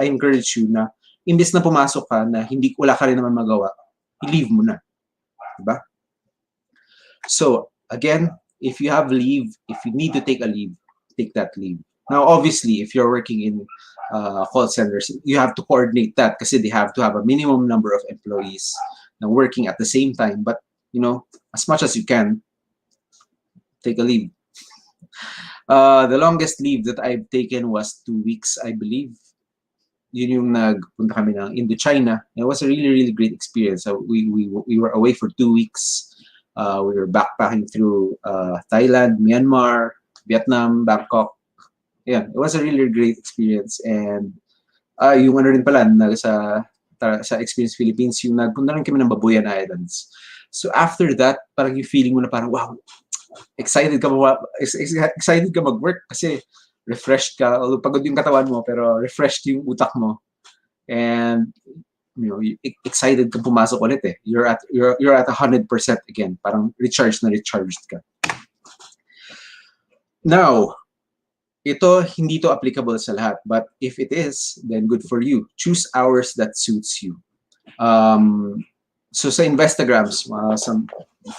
encourage you na imbes na pumasok ka na wala ka rin naman magawa, i-leave mo na. Diba? So, again, if you have leave, if you need to take a leave, take that leave. Now, obviously, if you're working in call centers, you have to coordinate that because they have to have a minimum number of employees now working at the same time. But, as much as you can, take a leave. The longest leave that I've taken was 2 weeks, I believe. Yun yung nagpunta kami ng Indochina. It was a really, really great experience. So we were away for 2 weeks. We were backpacking through Thailand, Myanmar, Vietnam, Bangkok. Yeah, it was a really great experience. And yung ano rin pala, sa Experience Philippines, yung nagpunta rin kami ng Babuyan Islands. So after that, parang yung feeling mo na parang, wow, excited ka mag-work kasi refreshed ka. Although pagod yung katawan mo, pero refreshed yung utak mo. And excited ka pumasok ulit eh. You're at 100% again. Parang recharged ka. Now, hindi to applicable sa lahat, but if it is, then good for you. Choose hours that suits you. So sa Investograms, some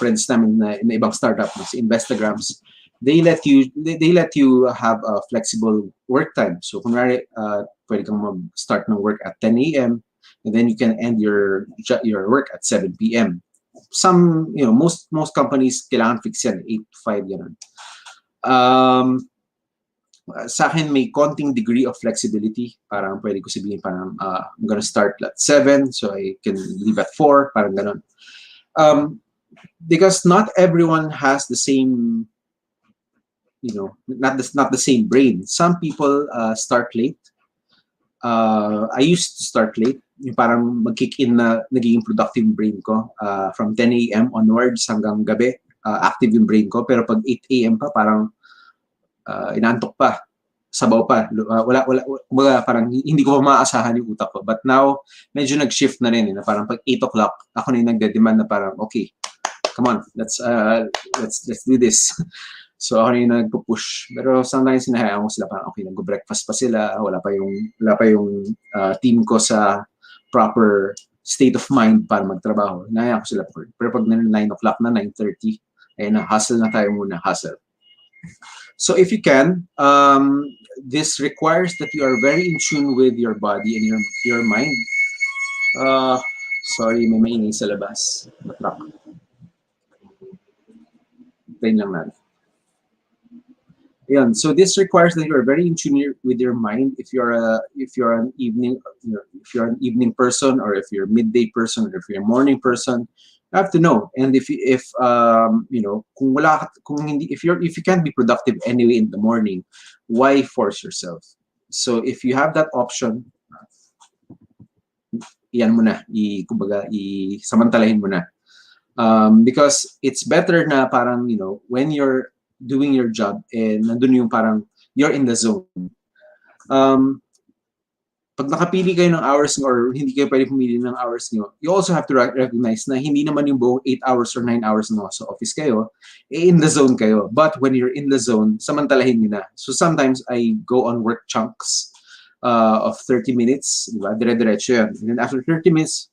friends namin na ibang startup, sa Investograms, they let you have a flexible work time. So kunwari, pwede kang mag-start ng work at 10 a.m. and then you can end your work at 7 p.m. Some, most companies kailangan fix yan, 8 to 5 yan. Sa akin may konting degree of flexibility. Parang pwede ko sabihin parang I'm gonna start at 7 so I can leave at 4, parang ganun. Because not everyone has the same, not the same brain. Some people start late. I used to start late. Yung parang mag-kick in na nagiging productive brain ko from 10 a.m. onwards hanggang gabi. Active yung brain ko. Pero pag 8 a.m. pa, parang inaantok pa, sabaw pa, wala, parang hindi ko pa maaasahan yung utak ko. But now, medyo nag-shift na rin, na parang pag 8 o'clock, ako na yung nagde-demand na parang, okay, come on, let's do this. So ako na yung nagpo-push. Pero sometimes sinahayaan ko sila, parang okay, nag-breakfast pa sila, wala pa yung team ko sa proper state of mind para magtrabaho. Hinahayaan ko sila. Pero pag 9 o'clock na, 9:30, ayun na, hustle na tayo muna, hustle. So if you can, this requires that you are very in tune with your body and your mind. Sorry, may maingay sa labas. Matrak. Tayo lang natin. Ayan, so this requires that you are very in tune with your mind. If you're an evening person, or if you're a midday person, or if you're a morning person, you have to know. And if you can't be productive anyway in the morning, why force yourself? So if you have that option, iyan mo na, samantalahin mo na. Because it's better na parang, when you're doing your job and nandun yung parang you're in the zone. Pag nakapili kayo ng hours or hindi kayo pwede pumili ng hours nyo, you also have to recognize na hindi naman yung buong 8 hours or 9 hours na sa office kayo, in the zone kayo. But when you're in the zone, samantalahin nyo na. So sometimes I go on work chunks of 30 minutes, diba? Dire-diretso yan. And then after 30 minutes,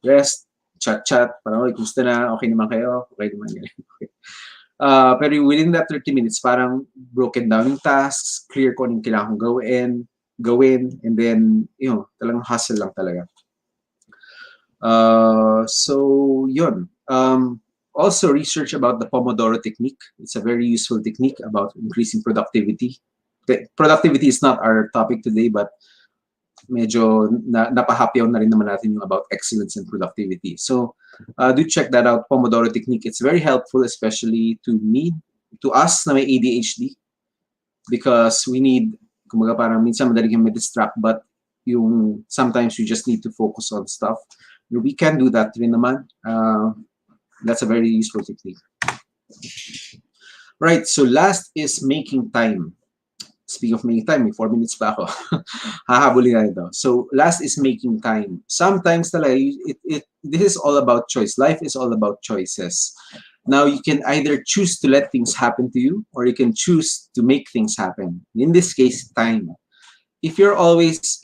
rest, chat, parang, kumusta na, okay naman kayo, okay naman yan. Okay. Pero within that 30 minutes, parang broken down yung tasks, clear ko anong kailangan kong gawin, and then, talagang hustle lang talaga. So, yun. Also, research about the Pomodoro technique. It's a very useful technique about increasing productivity. Productivity is not our topic today, but medyo napahapyaw na rin naman natin yung about excellence and productivity. So, do check that out, Pomodoro technique. It's very helpful, especially to us na may ADHD, because we need, kumbaga parang minsan madali kami distract, but yung sometimes you just need to focus on stuff. We can do that rin naman. That's a very useful technique. Right, so last is making time. Speaking of making time, may 4 minutes pa ako. Hahabulin na ito. So last is making time. Sometimes talaga, this is all about choice. Life is all about choices. Now you can either choose to let things happen to you, or you can choose to make things happen. In this case, time. If you're always,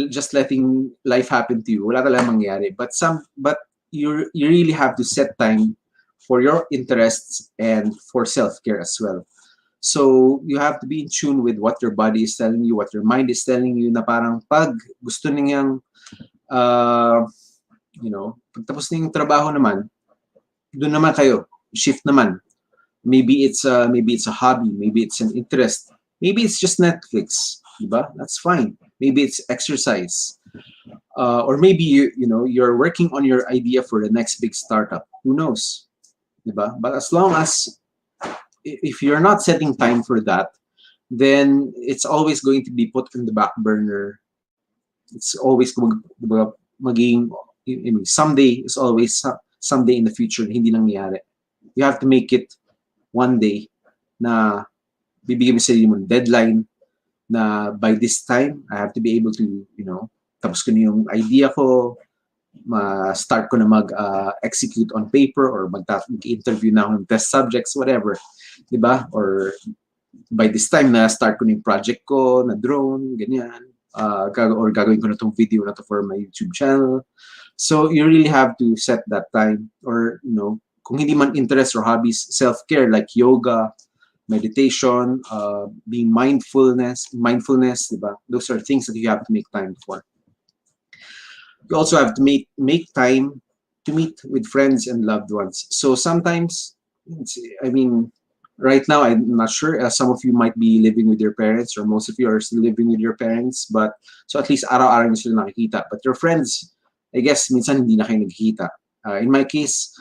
just letting life happen to you, wala talaga mangyari. But you really have to set time for your interests and for self-care as well. So you have to be in tune with what your body is telling you, what your mind is telling you, na parang pag gusto niyang, pag tapos na yung trabaho naman, doon naman kayo, shift naman. Maybe it's a hobby, maybe it's an interest, maybe it's just Netflix, diba? That's fine. Maybe it's exercise, or maybe you're working on your idea for the next big startup. Who knows, diba? But as long as if you're not setting time for that, then it's always going to be put in the back burner. It's always maging, someday is always someday in the future, hindi nangyayari. You have to make it one day na bibigyan mo sa sarili mo deadline na by this time, I have to be able to, tapos ko na yung idea ko, start ko na mag-execute on paper, or mag-interview na ako ng test subjects, whatever. Diba? Or by this time na start ko na yung project ko na drone, ganyan, or gagawin ko na tong video na to for my YouTube channel. So you really have to set that time. Or kung hindi man interest or hobbies, self-care like yoga, meditation, being mindfulness, diba? Those are things that you have to make time for. You also have to make time to meet with friends and loved ones. So sometimes, right now, I'm not sure. Some of you might be living with your parents, or most of you are still living with your parents. But so at least araw-araw nyo sila nakikita. But your friends, I guess, minsan hindi na kayo nagkikita. In my case,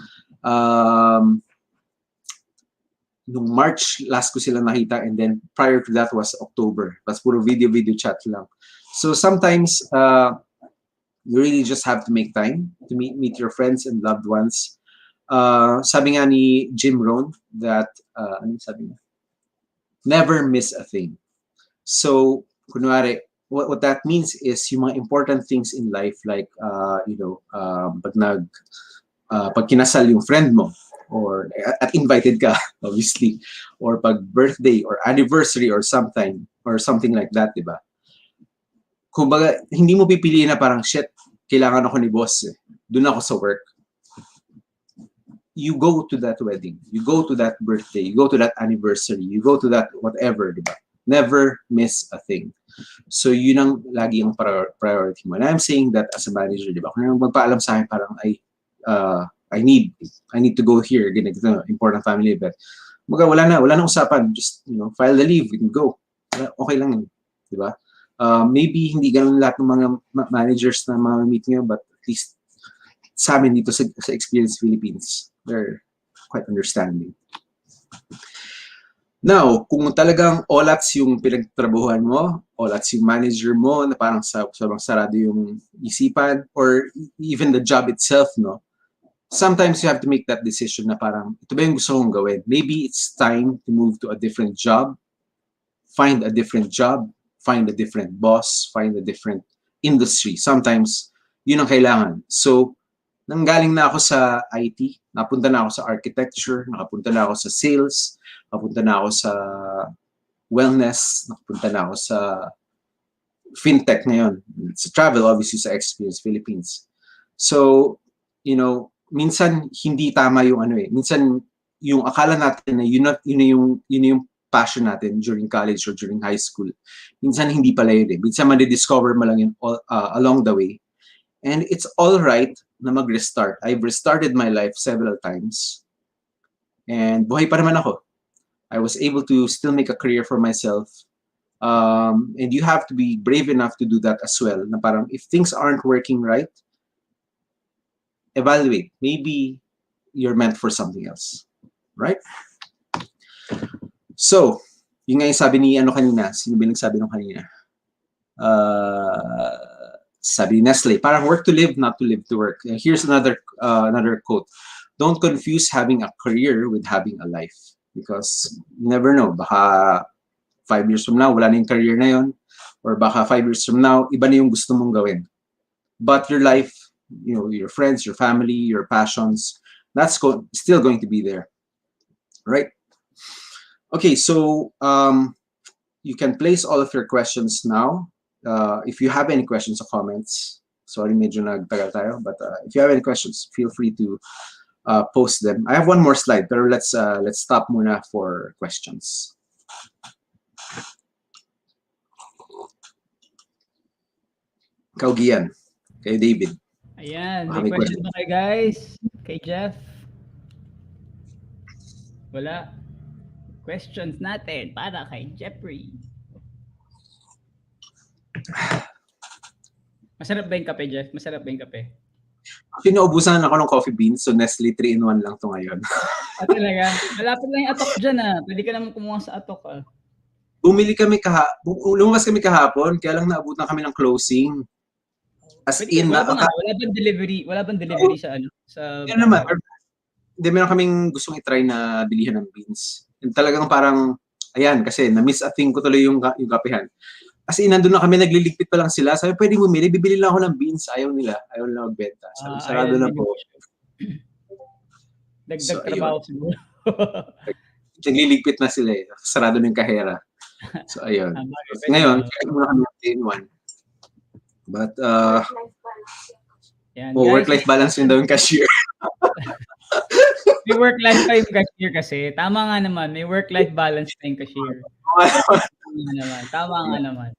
nung March, last ko sila nakita, and then prior to that was October. That's puro video chat lang. So sometimes, you really just have to make time to meet your friends and loved ones. Sabi nga ni Jim Rohn that, sabi niya? Never miss a thing. So, kunwari, what that means is yung mga important things in life, like, pag kinasal yung friend mo, or at invited ka, obviously, or pag birthday or anniversary or something like that, diba? Kumbaga, hindi mo pipiliin na parang, shit, kailangan ako ni boss, doon ako sa work. You go to that wedding, you go to that birthday, you go to that anniversary, you go to that whatever, diba? Never miss a thing. So yun ang lagi ang priority mo. And I'm saying that as a manager, diba? Kung magpaalam sa akin, parang I need to go here, ganito, important family event. Wala na usapan, just file the leave, we can go. Okay lang yun, diba? Maybe hindi ganun lahat ng mga managers na mga meet nyo, but at least sa amin dito sa Experience Philippines, they're quite understanding. Now, kung talagang olats yung pinagtrabahuhan mo, olats yung manager mo, na parang sarado yung isipan, or even the job itself, sometimes you have to make that decision na parang, ito ba yung gusto kong gawin? Maybe it's time to move to a different job, find a different job, find a different boss, find a different industry. Sometimes, yun ang kailangan. So, nanggaling na ako sa IT, napunta na ako sa architecture, nakapunta na ako sa sales, napunta na ako sa wellness, nakapunta na ako sa fintech ngayon. Sa travel, obviously, sa Experience Philippines. So, minsan hindi tama yung minsan yung akala natin na yun yung passion natin during college or during high school. Minsan hindi pala yun. Minsan ma-discover mo lang yun along the way. And it's all right na mag-restart. I've restarted my life several times. And buhay pa naman ako. I was able to still make a career for myself. And you have to be brave enough to do that as well. Na parang if things aren't working right, evaluate. Maybe you're meant for something else. Right? So, yun nga yung sabi ni kanina. Sino ba nagsabi nung kanina? Sabi ni Nestle, parang work to live, not to live to work. Here's another quote. Don't confuse having a career with having a life. Because you never know, baka 5 years from now, wala na yung career na yun. Or baka 5 years from now, iba na yung gusto mong gawin. But your life, your friends, your family, your passions, that's still going to be there. Right? Okay, so you can place all of your questions now. If you have any questions or comments, sorry, medyo nagtagal tayo, but if you have any questions, feel free to post them. I have one more slide, pero let's stop muna for questions. Kaugian, kay David. Ayan, may question ba kayo guys? Kay Jeff? Wala. Questions natin para kay Jeffrey. Masarap ba yung kape, Jeff? Masarap ba yung kape? Actually, naubusan ako ng coffee beans, so Nestle 3-in-1 lang to ngayon. Talaga? Malapit lang yung atok dyan Pwede ka naman kumuha sa atok Lumabas kami kahapon, kaya lang naabutan kami ng closing. As in, wala bang delivery? Wala bang delivery sa Sa yan naman. Meron kaming gustong i-try na bilihan ng beans. And talagang parang, ayan, kasi na-miss a thing ko tuloy yung kapehan. As in, nandun na kami, nagliligpit pa lang sila. Sabi, pwede bumili, bibili lang ako ng beans. Ayaw nila magbenta. Sabi, sarado na po. Dagdag trabaho siguro. Nagliligpit na sila eh. Sarado na yung kahera. So, ayun. Ngayon, kaya muna kami ng 3-in-1. But, work-life balance rin daw yung cashier. May work-life pa yung cashier kasi. Tama nga naman, may work-life balance pa yung cashier. Tama nga naman.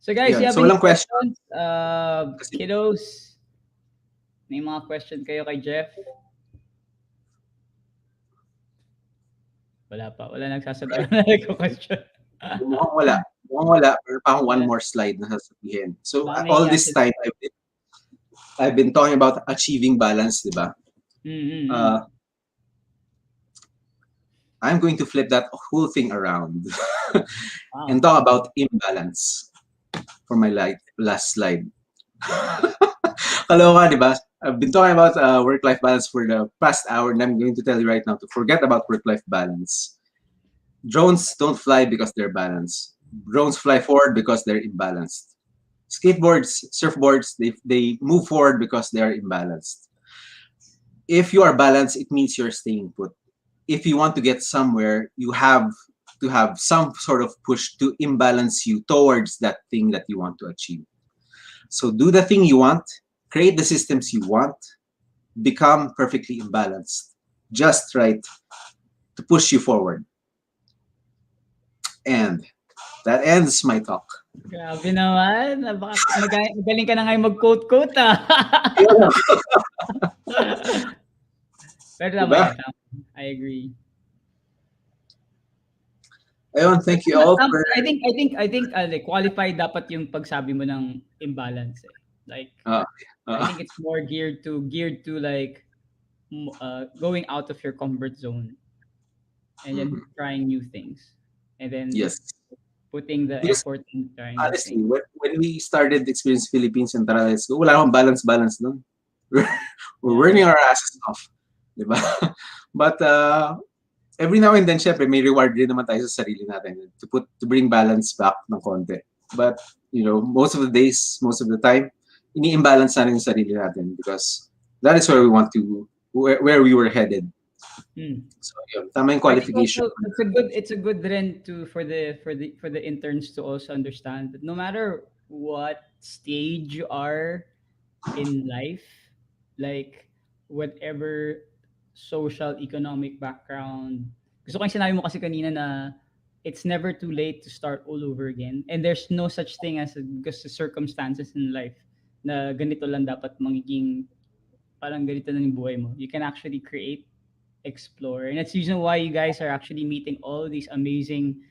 So guys, you have any questions? Kiddos, may mga question kayo kay Jeff? Wala pa. Wala nagsasagot na question. Mukhang wala. Pero pa akong one more slide na sasabihin. So, all this time, I've been talking about achieving balance, di ba? I'm going to flip that whole thing around and talk about imbalance for my last slide. Kaloka, di ba? I've been talking about work-life balance for the past hour, and I'm going to tell you right now to forget about work-life balance. Drones don't fly because they're balanced. Drones fly forward because they're imbalanced. Skateboards, surfboards, they move forward because they are imbalanced. If you are balanced, it means you're staying put. If you want to get somewhere, you have to have some sort of push to imbalance you towards that thing that you want to achieve. So do the thing you want, create the systems you want, become perfectly imbalanced, just right to push you forward. And that ends my talk. Grabe naman. Magaling ka na ngayon mag-quote-quote Pero diba? I agree. Ayun, thank you all. I think like, qualified dapat yung pagsabi mo ng imbalance eh. Like I think it's more geared to like going out of your comfort zone and then trying new things. And then putting the effort in trying. Honestly, when we started Experience Philippines and Tara Let's Go, wala akong balance doon. We're working our asses off. Diba? But every now and then, syempre, may reward din naman tayo sa sarili natin to bring balance back ng konti. But, most of the days, most of the time, ini-imbalance natin yung sarili natin because that is where we want to, where we were headed. So, yun, tama yung qualification. It's a good trend for the interns to also understand that no matter what stage you are in life, like whatever social economic background, gusto ko yung sinabi mo kasi kanina na it's never too late to start all over again, and there's no such thing as because the circumstances in life na ganito lang dapat magiging parang ganito na yung buhay mo. You can actually create, explore, and that's the reason why you guys are actually meeting all these amazing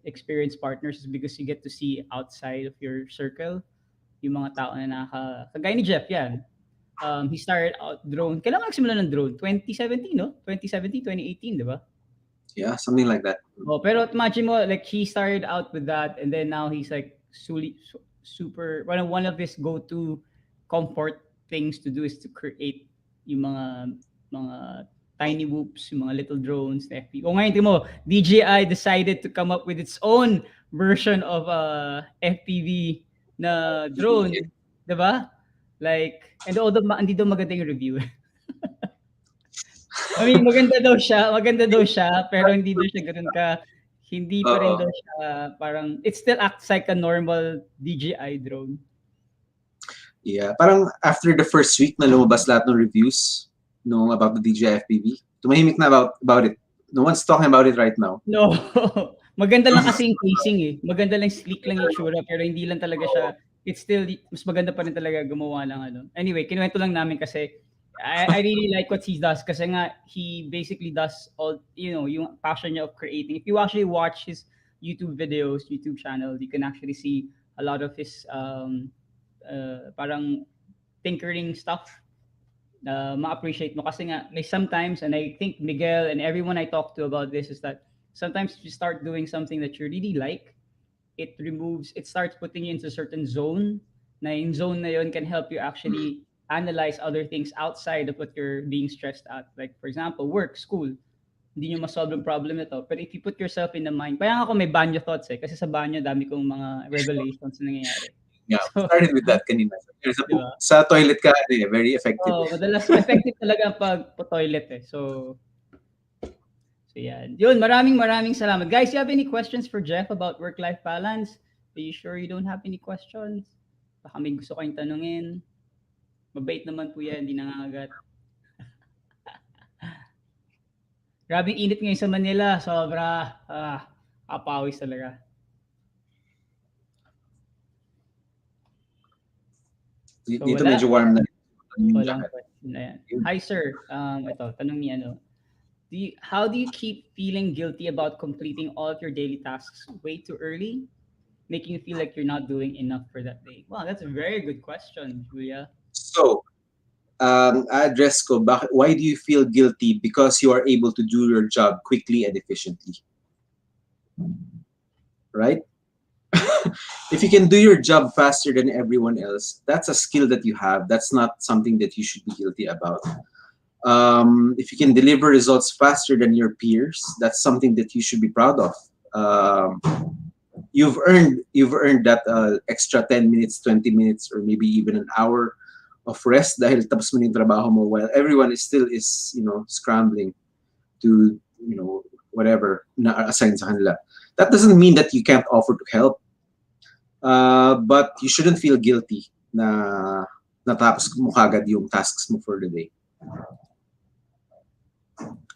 experienced partners, is because you get to see outside of your circle yung mga tao na kagaya ni Jeff yan. He started out drone. Kailan ka nagsimula ng drone? 2017, no? 2017, 2018, di ba? Yeah, something like that. Oh, pero imagine mo, like, he started out with that, and then now he's like super. One of his go-to comfort things to do is to create yung mga tiny whoops, yung mga little drones, the FPV. O ngayon, tingnan mo, DJI decided to come up with its own version of FPV na drone, 'di ba? Like, and although hindi daw maganda yung review. I mean, maganda daw siya, pero hindi daw siya gano'n hindi pa rin daw siya parang, it still acts like a normal DJI drone. Yeah, parang after the first week na lumabas lahat ng reviews about the DJI FPV, tumahimik na about it. No one's talking about it right now. No. Maganda lang kasi yung casing eh. Maganda lang, sleek lang yung tsura, pero hindi lang talaga siya, it's still, mas maganda pa rin talaga gumawa lang ano. Anyway, kinuwento lang namin kasi I really like what he does kasi nga he basically does all, yung passion niya of creating. If you actually watch his YouTube videos, YouTube channel, you can actually see a lot of his parang tinkering stuff. Ma-appreciate mo kasi nga like sometimes, and I think Miguel and everyone I talk to about this is that sometimes you start doing something that you really like, it starts putting you into a certain zone, na yung zone na yun can help you actually analyze other things outside of what you're being stressed at. Like for example, work, school, hindi nyo masolve yung problem nito. But if you put yourself in the mind, kaya ako may banyo thoughts eh, kasi sa banyo dami kong mga revelations na nangyayari. Yeah, So, started with that kanina. Diba? Sa toilet ka, very effective. Oh, madalas effective talaga pag toilet eh. So yan. Yun, maraming salamat. Guys, you have any questions for Jeff about work-life balance? Are you sure you don't have any questions? Baka may gusto kayong tanungin. Mabait naman po yan, hindi nangangagat. Grabing init ngayon sa Manila. Sobra. Apawis talaga. Dito medyo warm na. Walang question na yan. Hi sir, ito, tanong ni how do you keep feeling guilty about completing all of your daily tasks way too early, making you feel like you're not doing enough for that day? Wow, that's a very good question, Julia. So, address ko, why do you feel guilty? Because you are able to do your job quickly and efficiently. Right? If you can do your job faster than everyone else, that's a skill that you have. That's not something that you should be guilty about. If you can deliver results faster than your peers, that's something that you should be proud of. You've earned that extra 10 minutes, 20 minutes, or maybe even an hour of rest dahil tapos mo yung trabaho mo while everyone is scrambling to whatever na assigned sa kanila. That doesn't mean that you can't offer to help. But you shouldn't feel guilty na natapos mo kagad yung tasks mo for the day.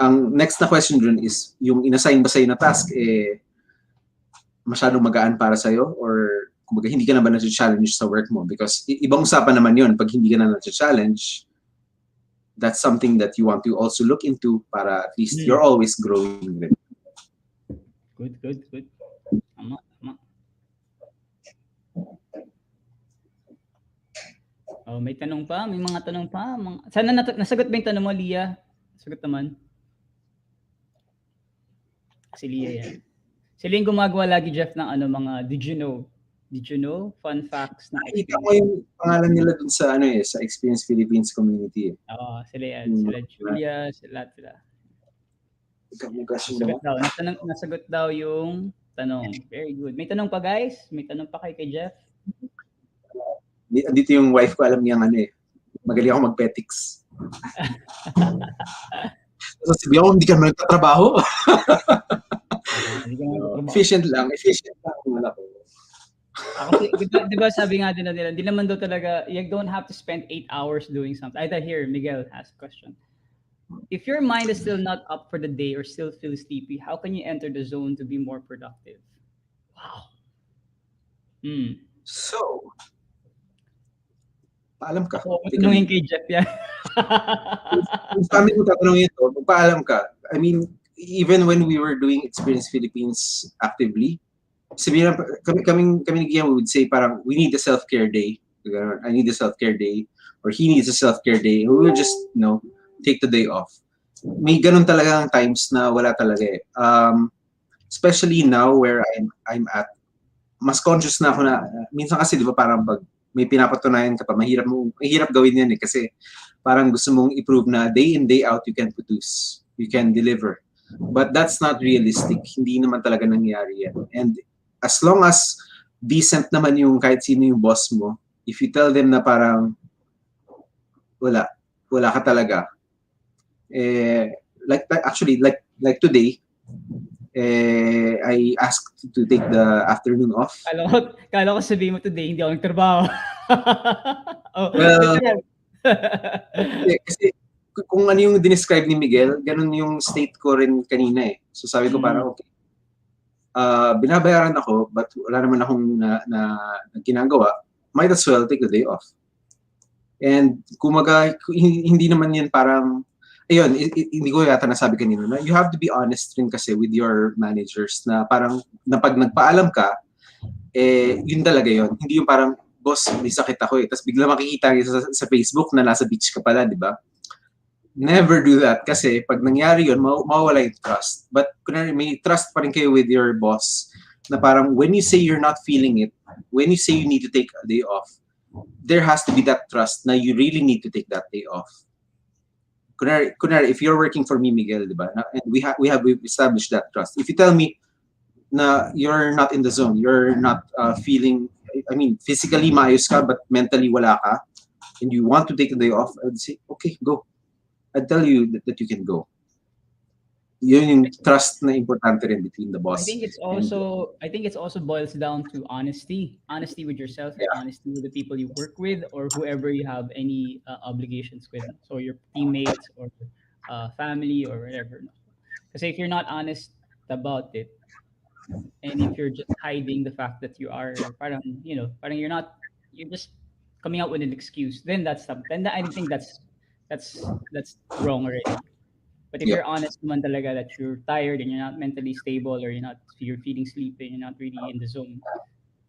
Ang next na question dun is, yung inassign ba sa'yo na task, masyadong magaan para sa'yo? Or kumbaga, hindi ka na ba na-challenge sa work mo? Because ibang usapan naman yun, pag hindi ka na na-challenge, that's something that you want to also look into para at least you're always growing. Good. Tama. Oh, may tanong pa? May mga tanong pa? Sana nasagot ba yung tanong mo, Lia? Sagot naman. Si Lia yan. Sila yung gumagawa lagi, Jeff, ng mga did you know? Fun facts. Nakita ko yung pangalan nila dun sa sa Experience Philippines community. Oo, sila yan. Sila Julia, sila. Nasagot daw yung tanong. Very good. May tanong pa, guys? May tanong pa kay Jeff? Dito yung wife ko, alam niya magaling ako mag-petics. So, sabi ako, hindi ka naman nagtatrabaho. Efficient lang wala ko. Kasi, di ba sabi nga din nila, hindi naman daw talaga, you don't have to spend 8 hours doing something. Here, Miguel has a question. If your mind is still not up for the day or still feels sleepy, how can you enter the zone to be more productive? Wow. So, paalam ka. Tanungin kay Jeff yan. Kung sa amin ko tatanungin ito, paalam ka. I mean, even when we were doing Experience Philippines actively, sabihin kami ni Gian would say parang, we need a self-care day. I need a self-care day. Or he needs a self-care day. We will just, take the day off. may ganun talagang times na wala talaga eh. Especially now where I'm at, mas conscious na ako na, minsan kasi di ba parang pag may pinapatunayan ka pa, mahirap gawin yan eh, kasi parang gusto mong i-prove na day in, day out, you can produce, you can deliver. But that's not realistic. Hindi naman talaga nangyayari yan. And as long as decent naman yung kahit sino yung boss mo, if you tell them na parang wala ka talaga, like today, I asked to take the afternoon off. Kala ko sabihin mo today, hindi ako nagtrabaho. Well, literal. kasi kung ano yung dinescribe ni Miguel, ganun yung state ko rin kanina eh. So sabi ko parang okay, binabayaran ako but wala naman akong na ginagawa, might as well take the day off. And kumaga, hindi naman yan parang, ayun, hindi ko yata nasabi kanina na you have to be honest rin kasi with your managers na parang na pag nagpaalam ka, yun talaga yun. Hindi yung parang, boss, may sakit ako eh. Tapos bigla makikita sa Facebook na nasa beach ka pala, di ba? Never do that kasi pag nangyari yun, mawawala yung trust. But kunwari, may trust pa rin kayo with your boss na parang when you say you're not feeling it, when you say you need to take a day off, there has to be that trust na you really need to take that day off. Kunwari, if you're working for me, Miguel, di ba? And we've established that trust. If you tell me na you're not in the zone, you're not feeling, I mean, physically maayos ka, but mentally wala ka, and you want to take a day off, I'd say, okay, go. I'd tell you that you can go. Yun yung trust na importante rin between the boss. I think it's also boils down to honesty with yourself, and honesty with the people you work with or whoever you have any obligations with, so your teammates or family or whatever. Because if you're not honest about it, and if you're just hiding the fact that you are parang you're just coming out with an excuse, then I think that's wrong already. But if you're honest naman talaga that you're tired and you're not mentally stable or you're feeling sleepy, you're not really in the zone,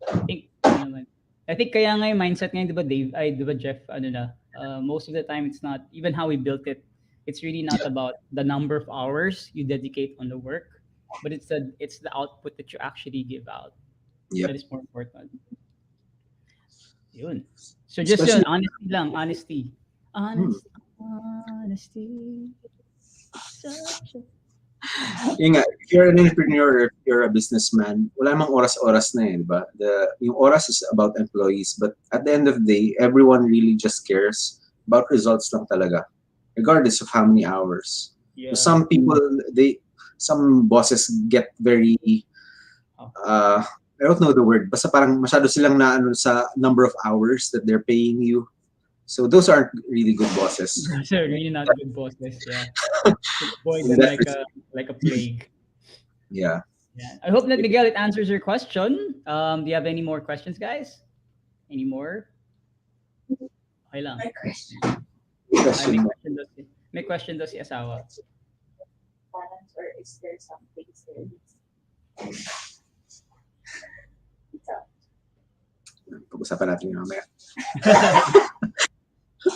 I think kaya nga yung mindset ngayon, di ba Jeff, most of the time it's not even how we built it. It's really not about the number of hours you dedicate on the work, but it's the output that you actually give out. That is more important. Yun. So just yun, honesty lang, honesty. Yung nga, if you're an entrepreneur, if you're a businessman, wala namang oras-oras na di ba? Yung oras is about employees, but at the end of the day, everyone really just cares about results lang talaga, regardless of how many hours. Yeah. Some people, some bosses get very, I don't know the word, basta parang masyado silang naano sa number of hours that they're paying you. So those aren't really good bosses. Those are really not good bosses, yeah. Avoid them like a plague. Yeah. I hope that, Miguel, it answers your question. Do you have any more questions, guys? Any more? Okay lang. May question daw si asawa. Balance, or is there something serious? Pag-usapan natin yung mamaya.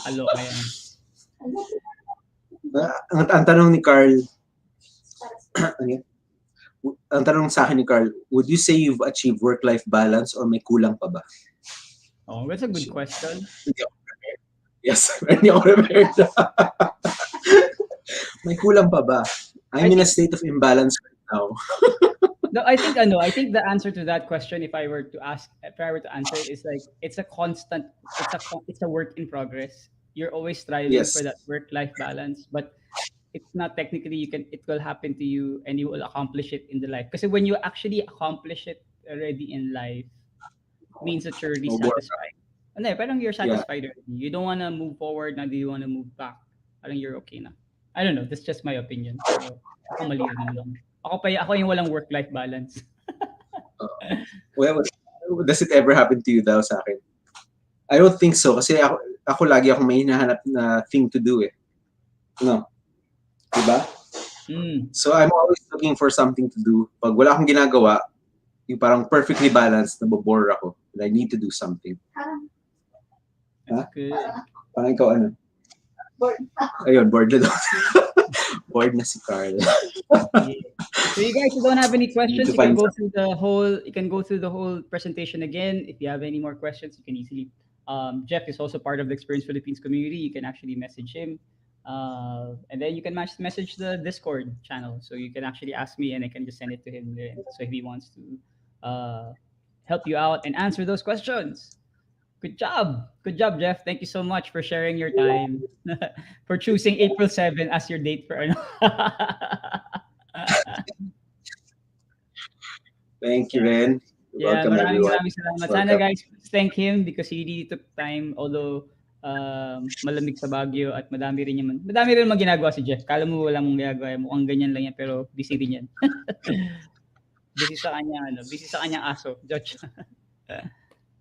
Alo kaya. Ang tanong ni Carl, ang tanong sa akin ni Carl, would you say you've achieved work-life balance or may kulang pa ba? Oh, that's a good question. Yes, hindi ako prepared. May kulang pa ba? I'm in a state of imbalance right now. No, I think the answer to that question, if I were to answer it, is like it's a work in progress. You're always striving for that work-life balance, but it's not technically it will happen to you and you will accomplish it in the life. Because when you actually accomplish it already in life, means that you're really satisfied. Parang you're satisfied already. You don't want to move forward, now do you want to move back? Parang you're okay na. I don't know, that's just my opinion. So, ako mali lang. Ako yung walang work-life balance. Well, does it ever happen to you daw sa akin? I don't think so kasi ako lagi akong may hinahanap na thing to do eh. No. Diba? So I'm always looking for something to do. Pag wala akong ginagawa, yung parang perfectly balanced, nabobore ako. And I need to do something. That's good. Parang ikaw ano? Bored. Ayun, bored na daw. Bored na si Carl. Yeah. So you guys who don't have any questions, Dito pa rin you can go through the whole presentation again. If you have any more questions, you can easily Jeff is also part of the Experience Philippines community. You can actually message him. And then you can message the Discord channel. So you can actually ask me and I can just send it to him there. So if he wants to help you out and answer those questions. Good job. Good job, Jeff. Thank you so much for sharing your time. For choosing April 7 as your date for ano. Thank you, Ren. You're Yeah, welcome, everyone. maraming salamat. Sana Welcome. guys, thank him because he really took time although malamig sa Baguio at madami rin ginagawa si Jeff. Kala mo walang ginagawa, mukhang ganyan lang yan pero busy rin yan. Busy sa kanyang aso. Joch.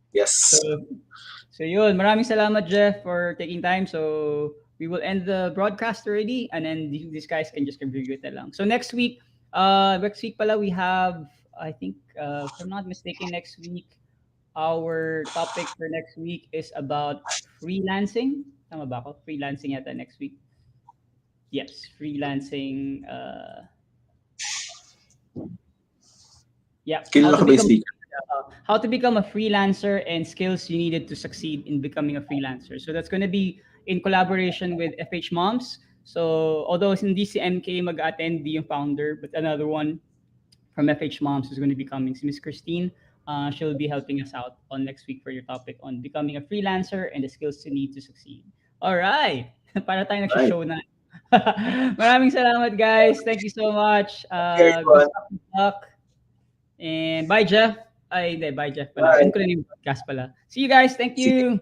Yes. So yun, maraming salamat Jeff for taking time. So we will end the broadcast already and then these guys can just contribute na lang. So next week pala we have I think if I'm not mistaken next week our topic for next week is about freelancing. Tama ba ako? Freelancing yata next week. Yes, freelancing yeah, how to become a freelancer and skills you needed to succeed in becoming a freelancer. So that's going to be in collaboration with FH Moms. So although hindi si MK mag-attend, yung founder, but another one from FH Moms is going to be coming, si Miss Christine. She'll be helping us out on next week for your topic on becoming a freelancer and the skills you need to succeed. All right. Para tayo nagsho-show na. Maraming salamat guys. Thank you so much. Good luck. And bye Jeff. Bye Jeff pala. End ko na yung podcast pala. See you guys. Thank you.